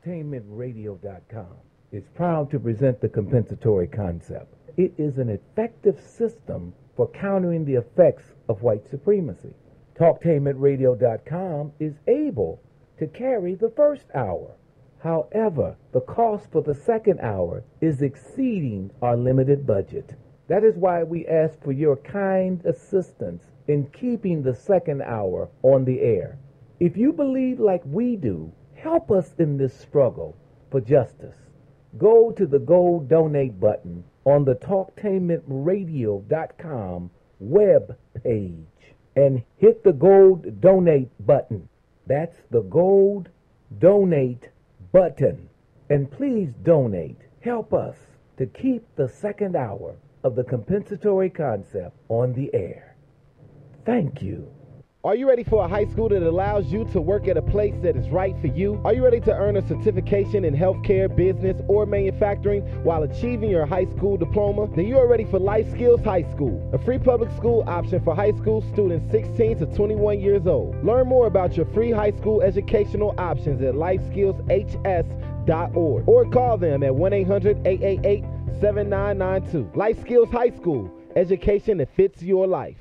TalkTainmentRadio.com is proud to present the compensatory concept. It is an effective system for countering the effects of white supremacy. TalkTainmentRadio.com is able to carry the first hour. However, the cost for the second hour is exceeding our limited budget. That is why we ask for your kind assistance in keeping the second hour on the air. If you believe like we do, help us in this struggle for justice. Go to the gold donate button on the TalkTainmentRadio.com web page and hit the gold donate button. That's the gold donate button. And please donate. Help us to keep the second hour of the compensatory concept on the air. Thank you. Are you ready for a high school that allows you to work at a place that is right for you? Are you ready to earn a certification in healthcare, business, or manufacturing while achieving your high school diploma? Then you are ready for Life Skills High School, a free public school option for high school students 16 to 21 years old. Learn more about your free high school educational options at lifeskillshs.org or call them at 1-800-888-7992. Life Skills High School, education that fits your life.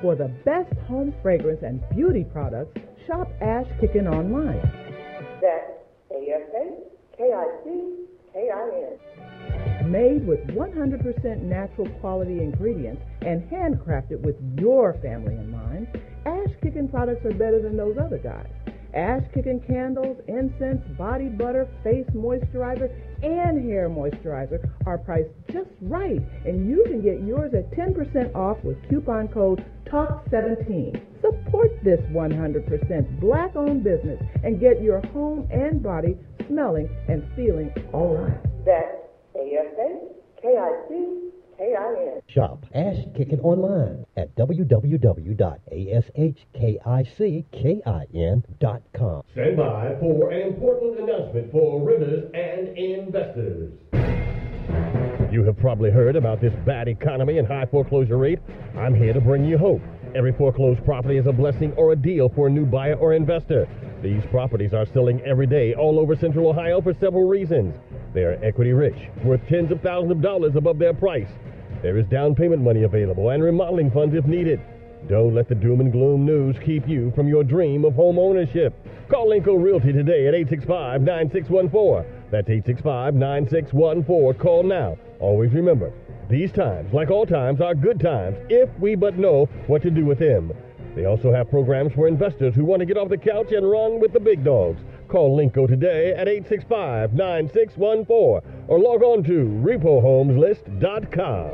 For the best home fragrance and beauty products, shop Ash Kickin' online. That's ASHKICKIN. Made with 100% natural quality ingredients and handcrafted with your family in mind, Ash Kickin' products are better than those other guys. Ash Kickin' candles, incense, body butter, face moisturizer, and hair moisturizer are priced just right, and you can get yours at 10% off with coupon code TALK17. Support this 100% black-owned business and get your home and body smelling and feeling all right. That's ASHKICKIN. Shop Ash Kickin' online at www.ashkickin.com. Stand by for an important announcement for renters and investors. You have probably heard about this bad economy and high foreclosure rate. I'm here to bring you hope. Every foreclosed property is a blessing or a deal for a new buyer or investor. These properties are selling every day all over Central Ohio for several reasons. They are equity rich, worth tens of thousands of dollars above their price. There is down payment money available and remodeling funds if needed. Don't let the doom and gloom news keep you from your dream of home ownership. Call Linco Realty today at 865-9614. That's 865-9614. Call now. Always remember, these times, like all times, are good times if we but know what to do with them. They also have programs for investors who want to get off the couch and run with the big dogs. Call Linco today at 865-9614 or log on to repohomeslist.com.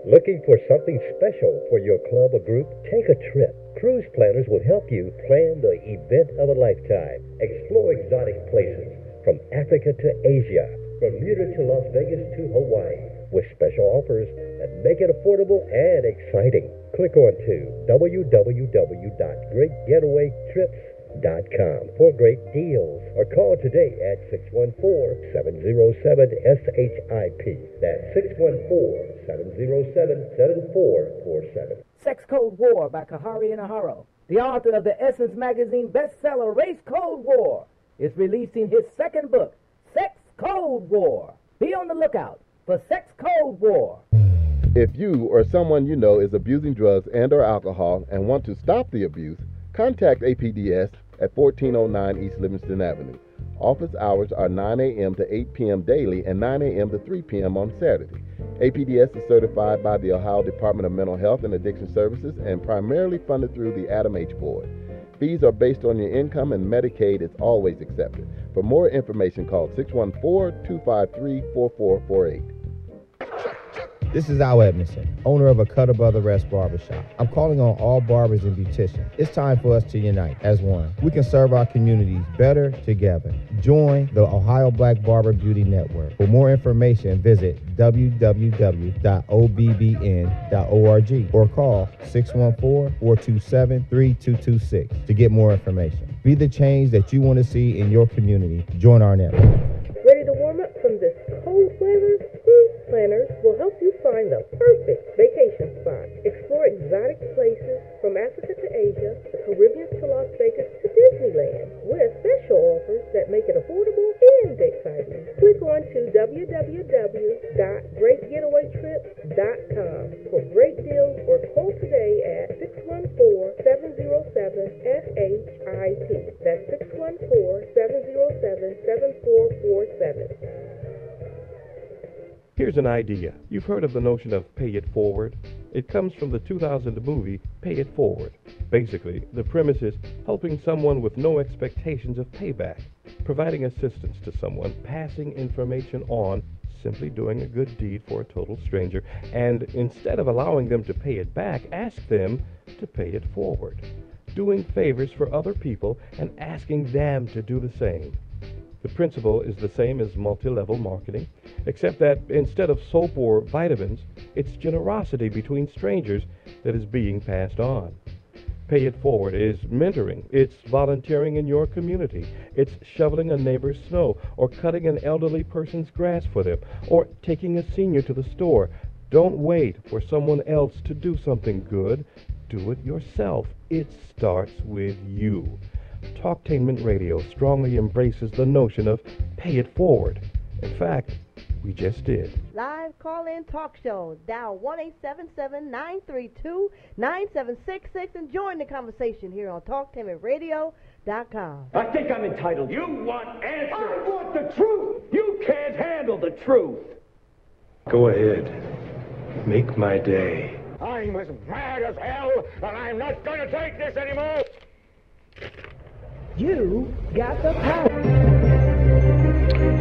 Looking for something special for your club or group? Take a trip. Cruise planners will help you plan the event of a lifetime. Explore exotic places from Africa to Asia, Bermuda to Las Vegas to Hawaii, with special offers that make it affordable and exciting. Click on to www.greatgetawaytrips.com for great deals or call today at 614-707-SHIP. That's 614-707-7447. Sex Code War by Kahari Inaharo, the author of the Essence Magazine bestseller Race Code War, is releasing his second book, Sex Code War. Be on the lookout for Sex Code War. If you or someone you know is abusing drugs and or alcohol and want to stop the abuse, contact APDS at 1409 East Livingston Avenue. Office hours are 9 a.m. to 8 p.m. daily and 9 a.m. to 3 p.m. on Saturday. APDS is certified by the Ohio Department of Mental Health and Addiction Services and primarily funded through the Adam H. Board. Fees are based on your income and Medicaid is always accepted. For more information, call 614-253-4448. This is Al Edmondson, owner of a Cutter Brother Rest Barbershop. I'm calling on all barbers and beauticians. It's time for us to unite as one. We can serve our communities better together. Join the Ohio Black Barber Beauty Network. For more information, visit www.obbn.org or call 614-427-3226 to get more information. Be the change that you want to see in your community. Join our network. Ready to warm up from this cold weather? Cruise planners will help you find the perfect vacation spot. Explore exotic places from Africa to Asia, the Caribbean to Las Vegas to Disneyland, with special offers that make it affordable and exciting. Click on to www.greatgetawaytrips.com for great deals or call today at 614-707-SHIT. That's 614-707-7447. Here's an idea. You've heard of the notion of pay it forward? It comes from the 2000 movie Pay It Forward. Basically, the premise is helping someone with no expectations of payback, providing assistance to someone, passing information on, simply doing a good deed for a total stranger, and instead of allowing them to pay it back, ask them to pay it forward. Doing favors for other people and asking them to do the same. The principle is the same as multi-level marketing, except that instead of soap or vitamins, it's generosity between strangers that is being passed on. Pay It Forward is mentoring, it's volunteering in your community, it's shoveling a neighbor's snow, or cutting an elderly person's grass for them, or taking a senior to the store. Don't wait for someone else to do something good. Do it yourself. It starts with you. Talktainment Radio strongly embraces the notion of pay it forward. In fact, we just did. Live call-in talk show. Dial 1-877-932-9766 and join the conversation here on TalkTainmentRadio.com. I think I'm entitled. You want answers. I want the truth. You can't handle the truth. Go ahead. Make my day. I'm as mad as hell, and I'm not going to take this anymore. You got the power.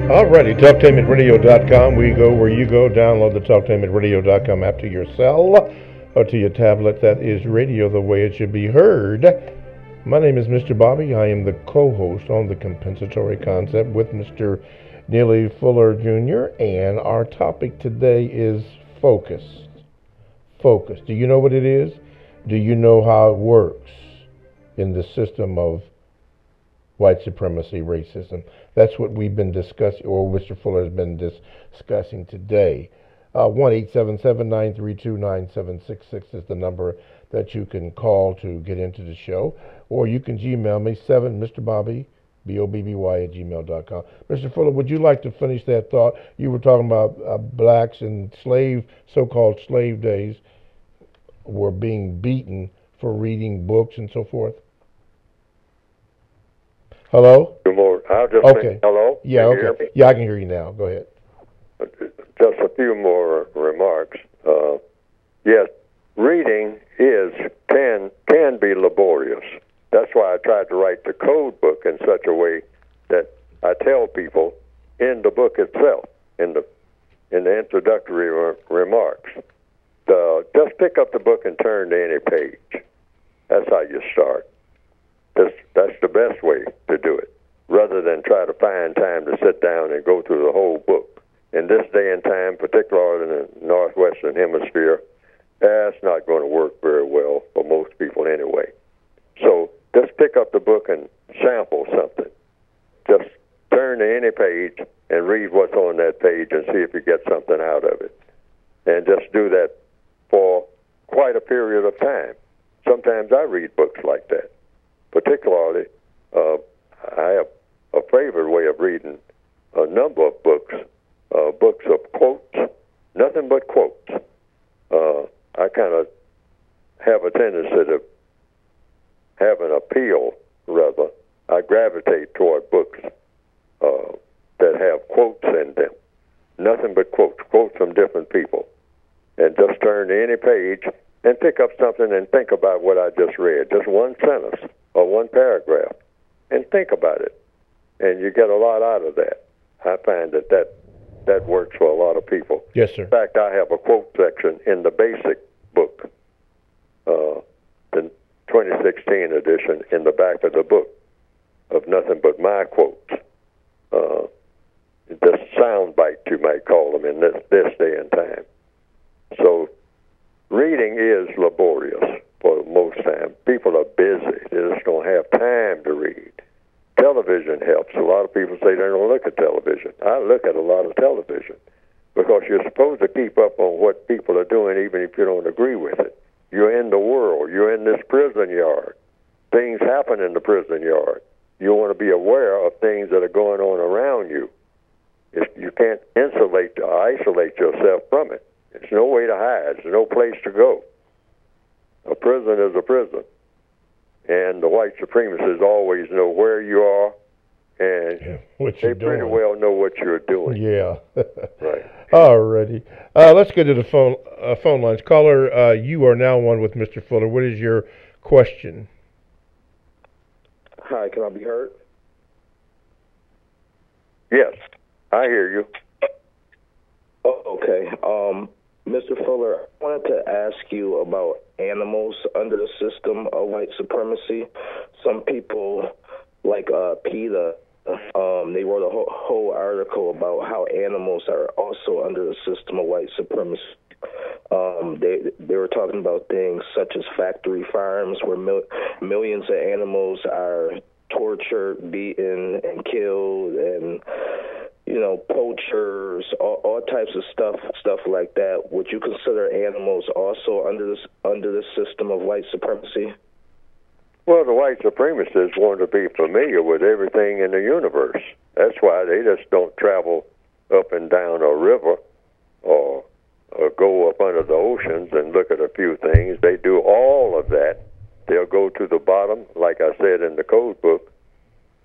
Alrighty, TalkTainmentRadio.com. We go where you go. Download the TalkTainmentRadio.com app to your cell or to your tablet. That is radio the way it should be heard. My name is Mr. Bobby. I am the co-host on the Compensatory Concept with Mr. Neely Fuller Jr. And our topic today is focus. Focus. Do you know what it is? Do you know how it works in the system of white supremacy, racism? That's what we've been discussing, or Mr. Fuller has been discussing today. 1-877-932-9766 is the number that you can call to get into the show, or you can Gmail me, 7MrBobby, BOBBY @gmail.com. Mr. Fuller, would you like to finish that thought? You were talking about blacks in so-called slave days were being beaten for reading books and so forth. Hello? I'll just okay. Hello? Yeah, Can you okay. Yeah, I can hear you now. Go ahead. Just a few more remarks. Yes, reading can be laborious. That's why I tried to write the code book in such a way that I tell people in the book itself, in the introductory remarks, just pick up the book and turn to any page. That's how you start. That's the best way to do it, rather than try to find time to sit down and go through the whole book. In this day and time, particularly in the Northwestern Hemisphere, that's not going to work very well for most people anyway. So just pick up the book and sample something. Just turn to any page and read what's on that page and see if you get something out of it. And just do that for quite a period of time. Sometimes I read books like that. Particularly, I have a favorite way of reading a number of books, books of quotes, nothing but quotes. I kind of have a tendency to have an appeal, rather. I gravitate toward books that have quotes in them. Nothing but quotes from different people. And just turn to any page and pick up something and think about what I just read. Just one sentence or one paragraph. And think about it. and you get a lot out of that. I find that works for a lot of people. Yes, sir. In fact, I have a quote section in the basic book, the 2016 edition, in the back of the book, of nothing but my quotes. Just sound bites, you might call them, in this day and time. So reading is laborious for most time. People are busy. They just don't have time to read. Television helps. A lot of people say they don't look at television. I look at a lot of television because you're supposed to keep up on what people are doing even if you don't agree with it. You're in the world. You're in this prison yard. Things happen in the prison yard. You want to be aware of things that are going on around you. You can't insulate or isolate yourself from it. There's no way to hide. There's no place to go. A prison is a prison. And the white supremacists always know where you are, and they pretty well know what you're doing. Yeah. Right. All righty. Let's go to the phone lines. Caller, you are now on with Mr. Fuller. What is your question? Hi, can I be heard? Yes, I hear you. Oh, okay. Mr. Fuller, I wanted to ask you about animals under the system of white supremacy. Some people, like PETA, they wrote a whole article about how animals are also under the system of white supremacy. They were talking about things such as factory farms where millions of animals are tortured, beaten, and killed, and poachers, all types of stuff like that. Would you consider animals also under the system of white supremacy? Well, the white supremacists want to be familiar with everything in the universe. That's why they just don't travel up and down a river or go up under the oceans and look at a few things. They do all of that. They'll go to the bottom, like I said in the code book.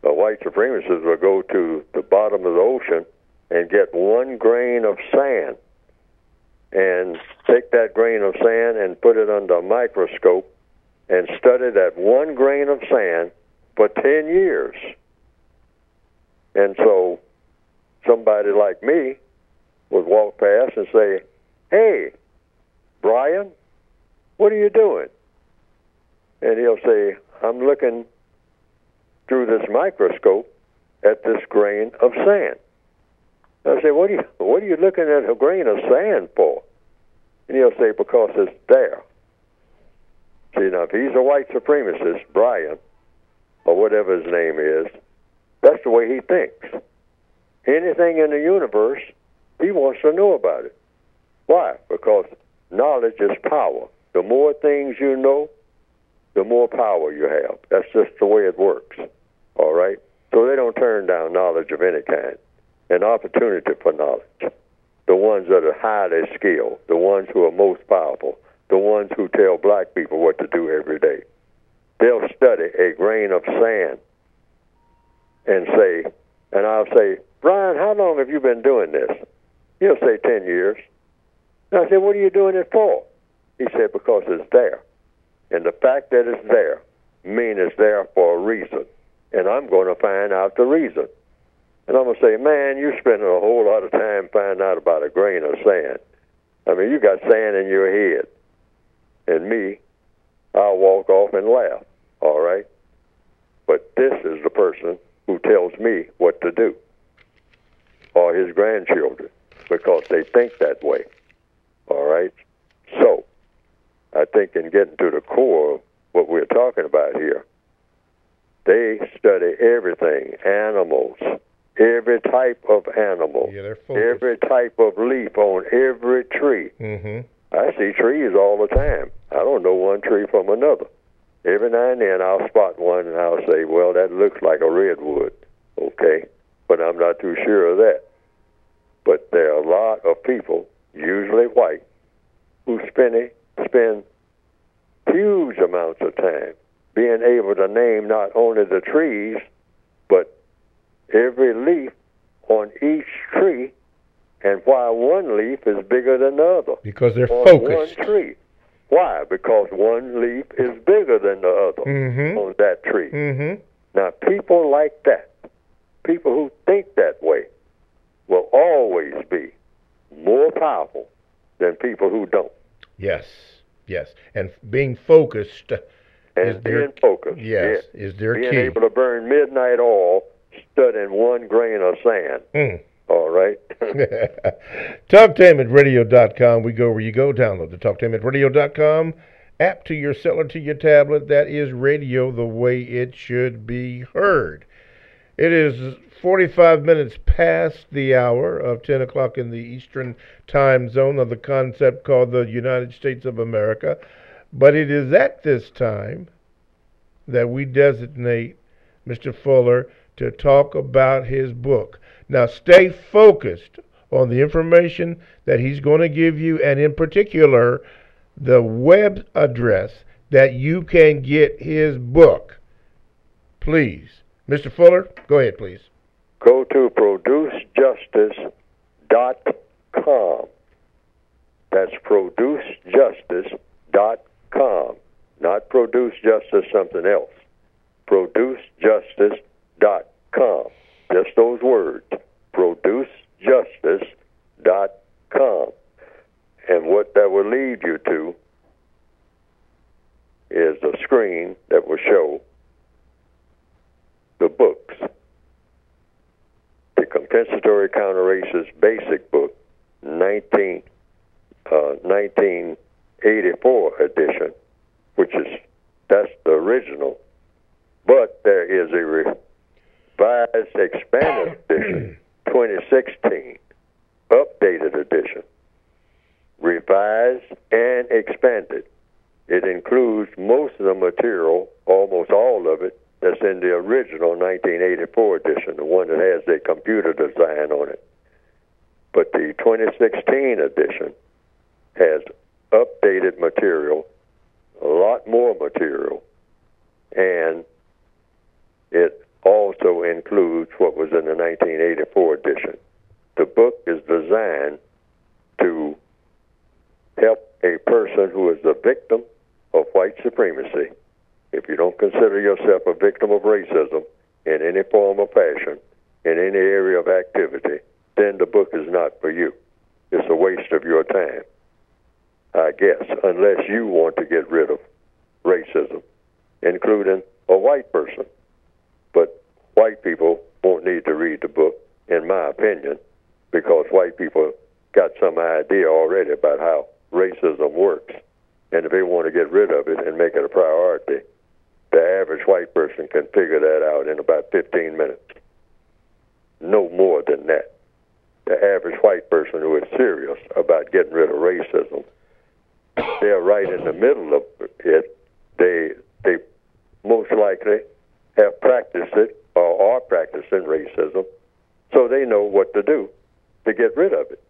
The white supremacists will go to the bottom of the ocean and get 1 grain of sand and take that grain of sand and put it under a microscope and study that 1 grain of sand for 10 years. And so somebody like me would walk past and say, "Hey, Brian, what are you doing?" And he'll say, "I'm looking through this microscope at this grain of sand." I say, what are you looking at a grain of sand for? And he'll say, "Because it's there." See, now, if he's a white supremacist, Brian, or whatever his name is, that's the way he thinks. Anything in the universe, he wants to know about it. Why? Because knowledge is power. The more things you know, the more power you have. That's just the way it works. All right? So they don't turn down knowledge of any kind. An opportunity for knowledge. The ones that are highly skilled, the ones who are most powerful, the ones who tell black people what to do every day. They'll study a grain of sand and say, and I'll say, "Brian, how long have you been doing this?" He'll say 10 years. And I said, "What are you doing it for?" He said, "Because it's there. And the fact that it's there means it's there for a reason. And I'm going to find out the reason." And I'm going to say, "Man, you're spending a whole lot of time finding out about a grain of sand. I mean, you got sand in your head." And me, I'll walk off and laugh, all right? But this is the person who tells me what to do, or his grandchildren, because they think that way, all right? So I think in getting to the core of what we're talking about here, they study everything, animals, every type of animal, every type of leaf on every tree. Mm-hmm. I see trees all the time. I don't know one tree from another. Every now and then I'll spot one and I'll say, "Well, that looks like a redwood." Okay, but I'm not too sure of that. But there are a lot of people, usually white, who spend huge amounts of time being able to name not only the trees, but every leaf on each tree, and why one leaf is bigger than the other. Because they're on focused. One tree. Why? Because one leaf is bigger than the other on that tree. Mm-hmm. Now, people like that, people who don't. Yes, yes. And being focused And being focused. Yes, is their being key. Being able to burn midnight oil studying 1 grain of sand. All right. TalkTameItRadio.com. We go where you go. Download the TalkTameItRadio.com app to your cell or to your tablet. That is radio the way it should be heard. It is 45 minutes past the hour of 10 o'clock in the Eastern time zone of the concept called the United States of America. But it is at this time that we designate Mr. Fuller to talk about his book. Now, stay focused on the information that he's going to give you, and in particular, the web address that you can get his book. Please. Mr. Fuller, go ahead, please. Go to producejustice.com. That's producejustice.com. Not produce justice something else. Producejustice.com. Just those words. Producejustice.com. And what that will lead you to is a screen that will show the books. The Compensatory Counter-Racist Basic Book, 1984 edition, that's the original. But there is a revised expanded edition, 2016, updated edition, revised and expanded. It includes most of the material, almost all of it, that's in the original 1984 edition, the one that has the computer design on it. But the 2016 edition has updated material, a lot more material, and it also includes what was in the 1984 edition. The book is designed to help a person who is a victim of white supremacy. If you don't consider yourself a victim of racism in any form or fashion, in any area of activity, then the book is not for you. It's a waste of your time, I guess, unless you want to get rid of racism, including a white person. But white people won't need to read the book, in my opinion, because white people got some idea already about how racism works. And if they want to get rid of it and make it a priority, the average white person can figure that out in about 15 minutes. No more than that. The average white person who is serious about getting rid of racism, they're right in the middle of it. They most likely have practiced it or are practicing racism, so they know what to do to get rid of it.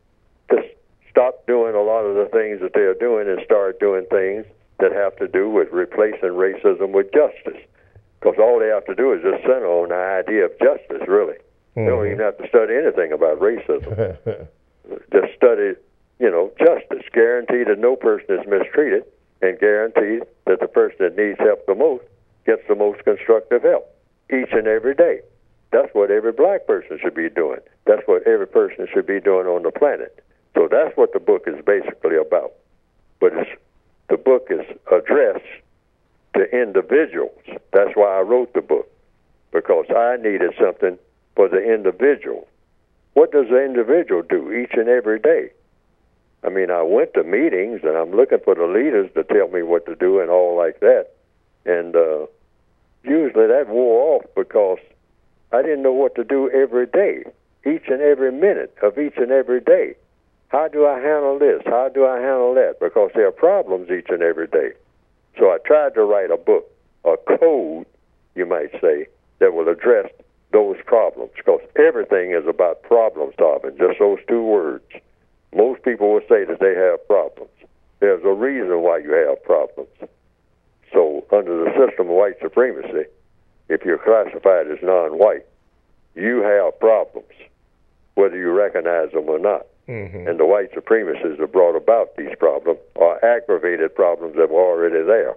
Just stop doing a lot of the things that they're doing and start doing things that have to do with replacing racism with justice. Because all they have to do is just center on the idea of justice, really. They don't even have to study anything about racism. Just study, justice. Guarantee that no person is mistreated, and guarantee that the person that needs help the most gets the most constructive help each and every day. That's what every black person should be doing. That's what every person should be doing on the planet. So that's what the book is basically about. But the book is addressed to individuals. That's why I wrote the book, because I needed something for the individual. What does the individual do each and every day? I mean, I went to meetings, and I'm looking for the leaders to tell me what to do and all like that. And usually that wore off because I didn't know what to do every day, each and every minute of each and every day. How do I handle this? How do I handle that? Because there are problems each and every day. So I tried to write a book, a code, you might say, that will address those problems. Because everything is about problem solving, just those two words. Most people will say that they have problems. There's a reason why you have problems. So under the system of white supremacy, if you're classified as non-white, you have problems, whether you recognize them or not. And the white supremacists have brought about these problems, or aggravated problems that were already there.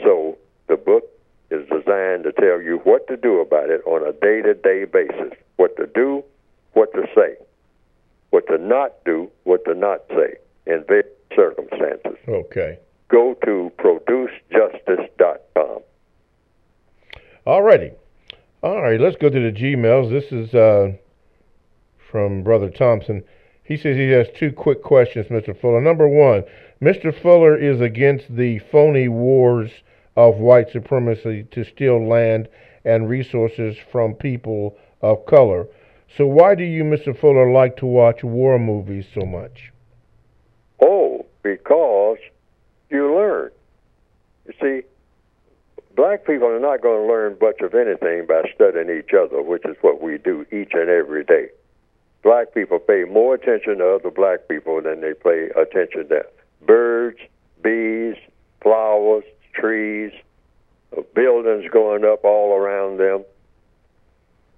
So the book is designed to tell you what to do about it on a day-to-day basis. What to do, what to say. What to not do, what to not say. in various circumstances. Okay. Go to producejustice.com. All righty. All right, let's go to the Gmails. This is from Brother Thompson. He says he has two quick questions, Mr. Fuller. Number one, Mr. Fuller is against the phony wars of white supremacy to steal land and resources from people of color. So why do you, Mr. Fuller, like to watch war movies so much? Oh, because you learn. You see, black people are not going to learn much of anything by studying each other, which is what we do each and every day. Black people pay more attention to other black people than they pay attention to birds, bees, flowers, trees, buildings going up all around them,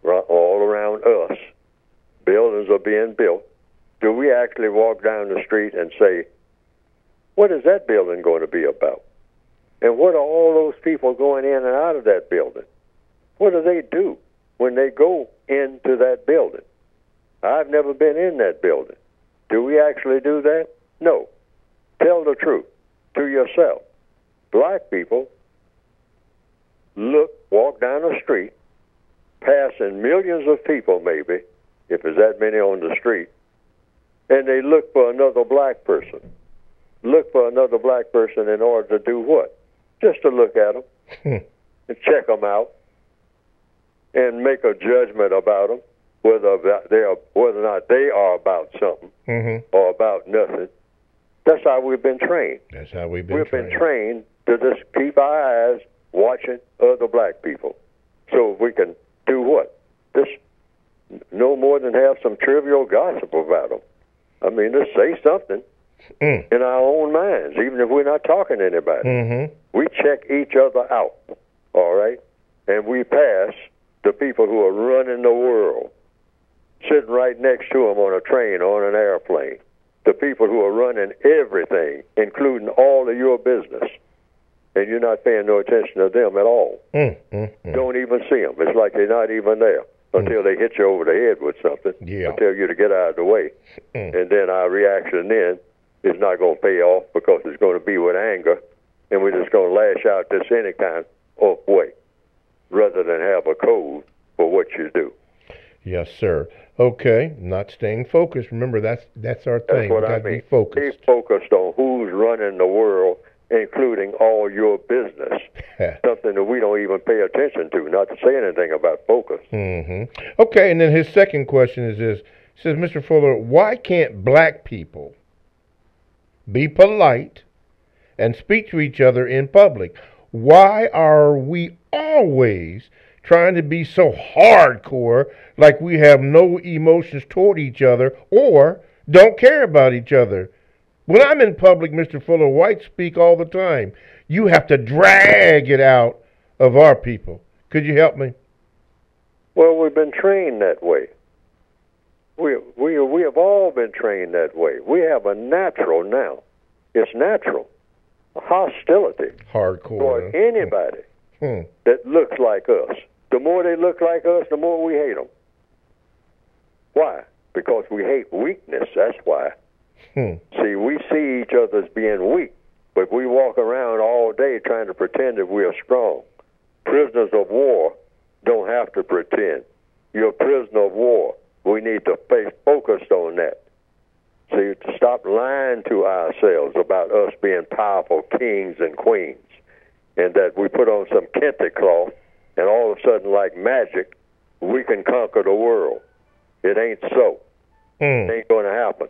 all around us. Buildings are being built. Do we actually walk down the street and say, what is that building going to be about? And what are all those people going in and out of that building? What do they do when they go into that building? I've never been in that building. Do we actually do that? No. Tell the truth to yourself. Black people walk down the street, passing millions of people maybe, if there's that many on the street, and they look for another black person. Look for another black person in order to do what? Just to look at them and check them out and make a judgment about them, whether or not they are about something or about nothing. That's how we've been trained. That's how we've been We've trained. been trained to just keep our eyes watching other black people. So we can do what? Just no more than have some trivial gossip about them. I mean, just say something in our own minds, even if we're not talking to anybody. We check each other out, all right? And we pass the people who are running the world, sitting right next to them on a train or on an airplane, the people who are running everything, including all of your business, and you're not paying no attention to them at all. Don't even see them. It's like they're not even there until they hit you over the head with something, or tell you to get out of the way. And then our reaction then is not going to pay off because it's going to be with anger, and we're just going to lash out this any kind of way rather than have a code for what you do. Yes, sir. Okay, not staying focused. Remember, that's our thing. That's what We I got to mean. be focused. Be focused on who's running the world, including all your business. Something that we don't even pay attention to, not to say anything about focus. Okay, and then his second question is this. He says, Mr. Fuller, why can't black people be polite and speak to each other in public? Why are we always trying to be so hardcore, like we have no emotions toward each other or don't care about each other? When I'm in public, Mr. Fuller, whites speak all the time. You have to drag it out of our people. Could you help me? Well, we've been trained that way. We have all been trained that way. We have a natural now. It's natural. Hostility. Hardcore. For anybody that looks like us. The more they look like us, the more we hate them. Why? Because we hate weakness. That's why. See, we see each other as being weak, but we walk around all day trying to pretend that we are strong. Prisoners of war don't have to pretend. You're a prisoner of war. We need to stay focused on that. See, to stop lying to ourselves about us being powerful kings and queens, and that we put on some kente cloth, and all of a sudden, like magic, we can conquer the world. It ain't so. It ain't going to happen.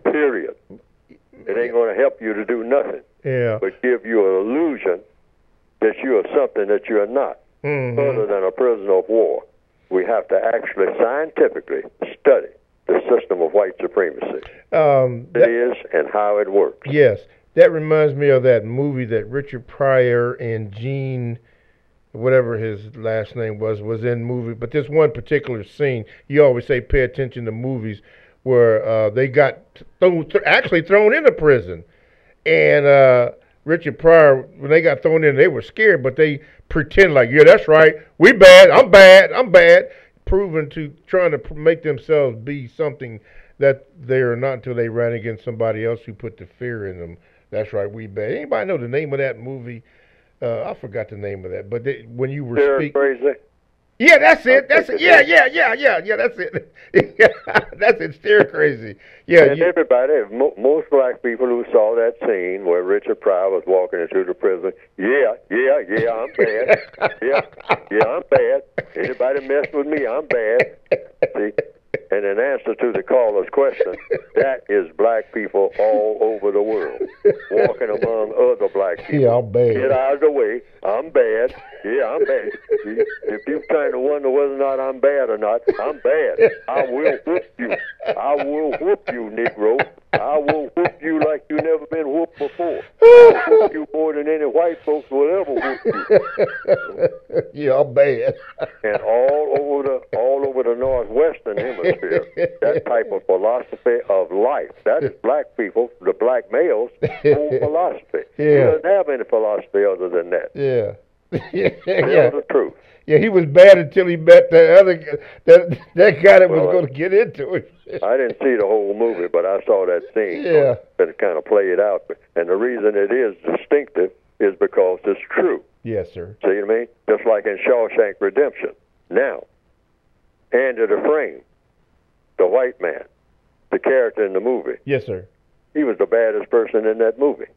Period. It ain't going to help you to do nothing. But give you an illusion that you are something that you're not, other than a prisoner of war. We have to actually scientifically study the system of white supremacy. It is and how it works. Yes. That reminds me of that movie that Richard Pryor and Gene, whatever his last name was in movie. But this one particular scene, you always say pay attention to movies, where they got actually thrown into prison. And Richard Pryor, when they got thrown in, they were scared, but they pretend like, yeah, that's right, we bad, I'm bad, proving to, trying to make themselves be something that they are not until they ran against somebody else who put the fear in them. That's right, we bad. Anybody know the name of that movie? I forgot the name of that. But when you were speaking, crazy. Yeah, that's it. That's it. Yeah. That's it. That's it. Stir crazy. Yeah. And everybody, most black people who saw that scene where Richard Pryor was walking into the prison, I'm bad. I'm bad. Anybody mess with me, I'm bad. See? And in answer to the caller's question, that is black people all over the world, walking among other black people. Yeah, I'm bad. Get out of the way. I'm bad. Yeah, I'm bad. See, if you're trying to wonder whether or not I'm bad or not, I'm bad. I will whoop you. I will whoop you, Negro. I will whoop you like you never been whooped before. I'll whoop you more than any white folks will ever whoop you. Yeah, I'm bad. And all over the northwestern hemisphere, that type of philosophy of life, that is black people, the black males' whole philosophy. He doesn't have any philosophy other than that. Yeah. Tell the truth. Yeah, he was bad until he met that other that guy that was going to get into it. I didn't see the whole movie, but I saw that scene. Yeah. And it kind of played out. And the reason it is distinctive is because it's true. Yes, sir. See what I mean? Just like in Shawshank Redemption. Now, Andy Dufresne, the white man, the character in the movie. Yes, sir. He was the baddest person in that movie.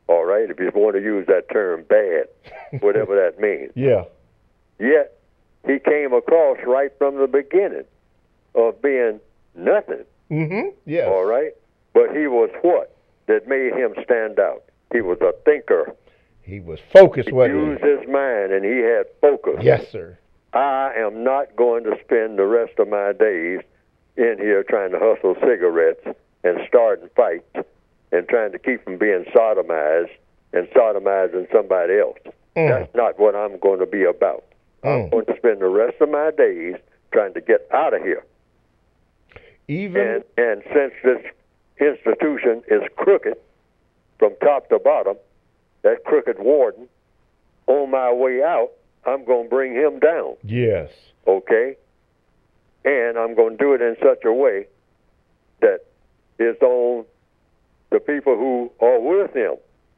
All right, if you want to use that term, bad, whatever that means. Yeah. Yet, he came across right from the beginning of being nothing. Mm-hmm. Yeah. All right? But he was what that made him stand out? He was a thinker. He was focused, wasn't he? He used his mind, and he had focus. Yes, sir. I am not going to spend the rest of my days in here trying to hustle cigarettes and starting fights and trying to keep from being sodomized and sodomizing somebody else. That's not what I'm going to be about. I'm going to spend the rest of my days trying to get out of here. And since this institution is crooked from top to bottom, that crooked warden, on my way out, I'm going to bring him down. Yes. Okay? And I'm going to do it in such a way that it's on the people who are with him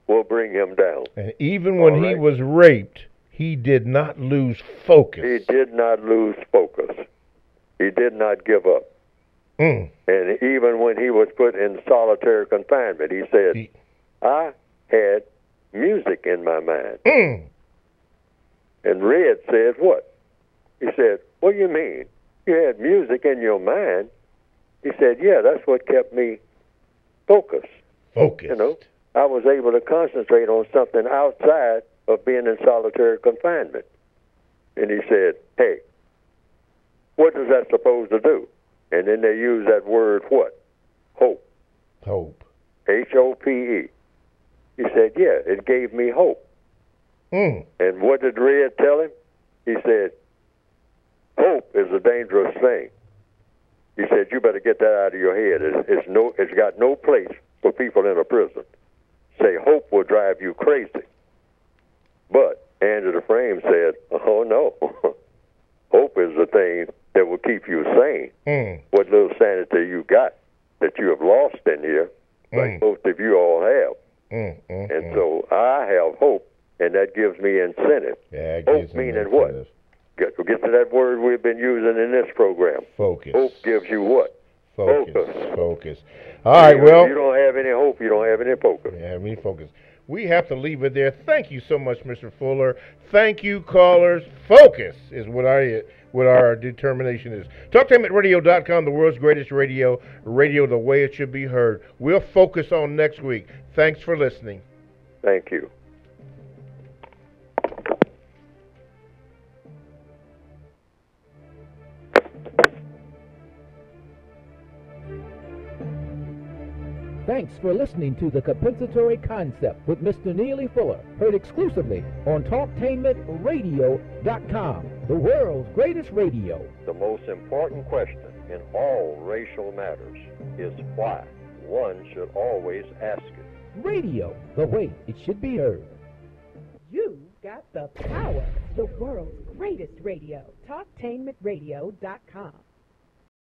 will bring him down. And even when he was raped, he did not lose focus. He did not lose focus. He did not give up. And even when he was put in solitary confinement, he said, I had music in my mind. And Red said, what? He said, what do you mean? You had music in your mind? He said, yeah, that's what kept me focused. You know, I was able to concentrate on something outside of being in solitary confinement. And he said, hey, what is that supposed to do? And then they use that word, what? Hope. Hope. H-O-P-E. He said, yeah, it gave me hope. And what did Red tell him? He said, hope is a dangerous thing. He said, you better get that out of your head. It's got no place for people in a prison. Say, hope will drive you crazy. But Andrew Dufresne said, oh, no. Hope is the thing that will keep you sane. What little sanity you got that you have lost in here, like most of you all have. And so I have hope, and that gives me incentive. Hope meaning what? Get to that word we've been using in this program. Focus. Hope gives you what? Focus. All right, well. If you don't have any hope, you don't have any focus. Yeah, any focus. We have to leave it there. Thank you so much, Mr. Fuller. Thank you, callers. Focus is what our determination is. TalkTainmentRadio.com, the world's greatest radio the way it should be heard. We'll focus on next week. Thanks for listening. Thank you. Thanks for listening to the Compensatory Concept with Mr. Neely Fuller, heard exclusively on TalkTainmentRadio.com, the world's greatest radio. The most important question in all racial matters is why. One should always ask it. Radio, the way it should be heard. You've got the power. The world's greatest radio. TalkTainmentRadio.com.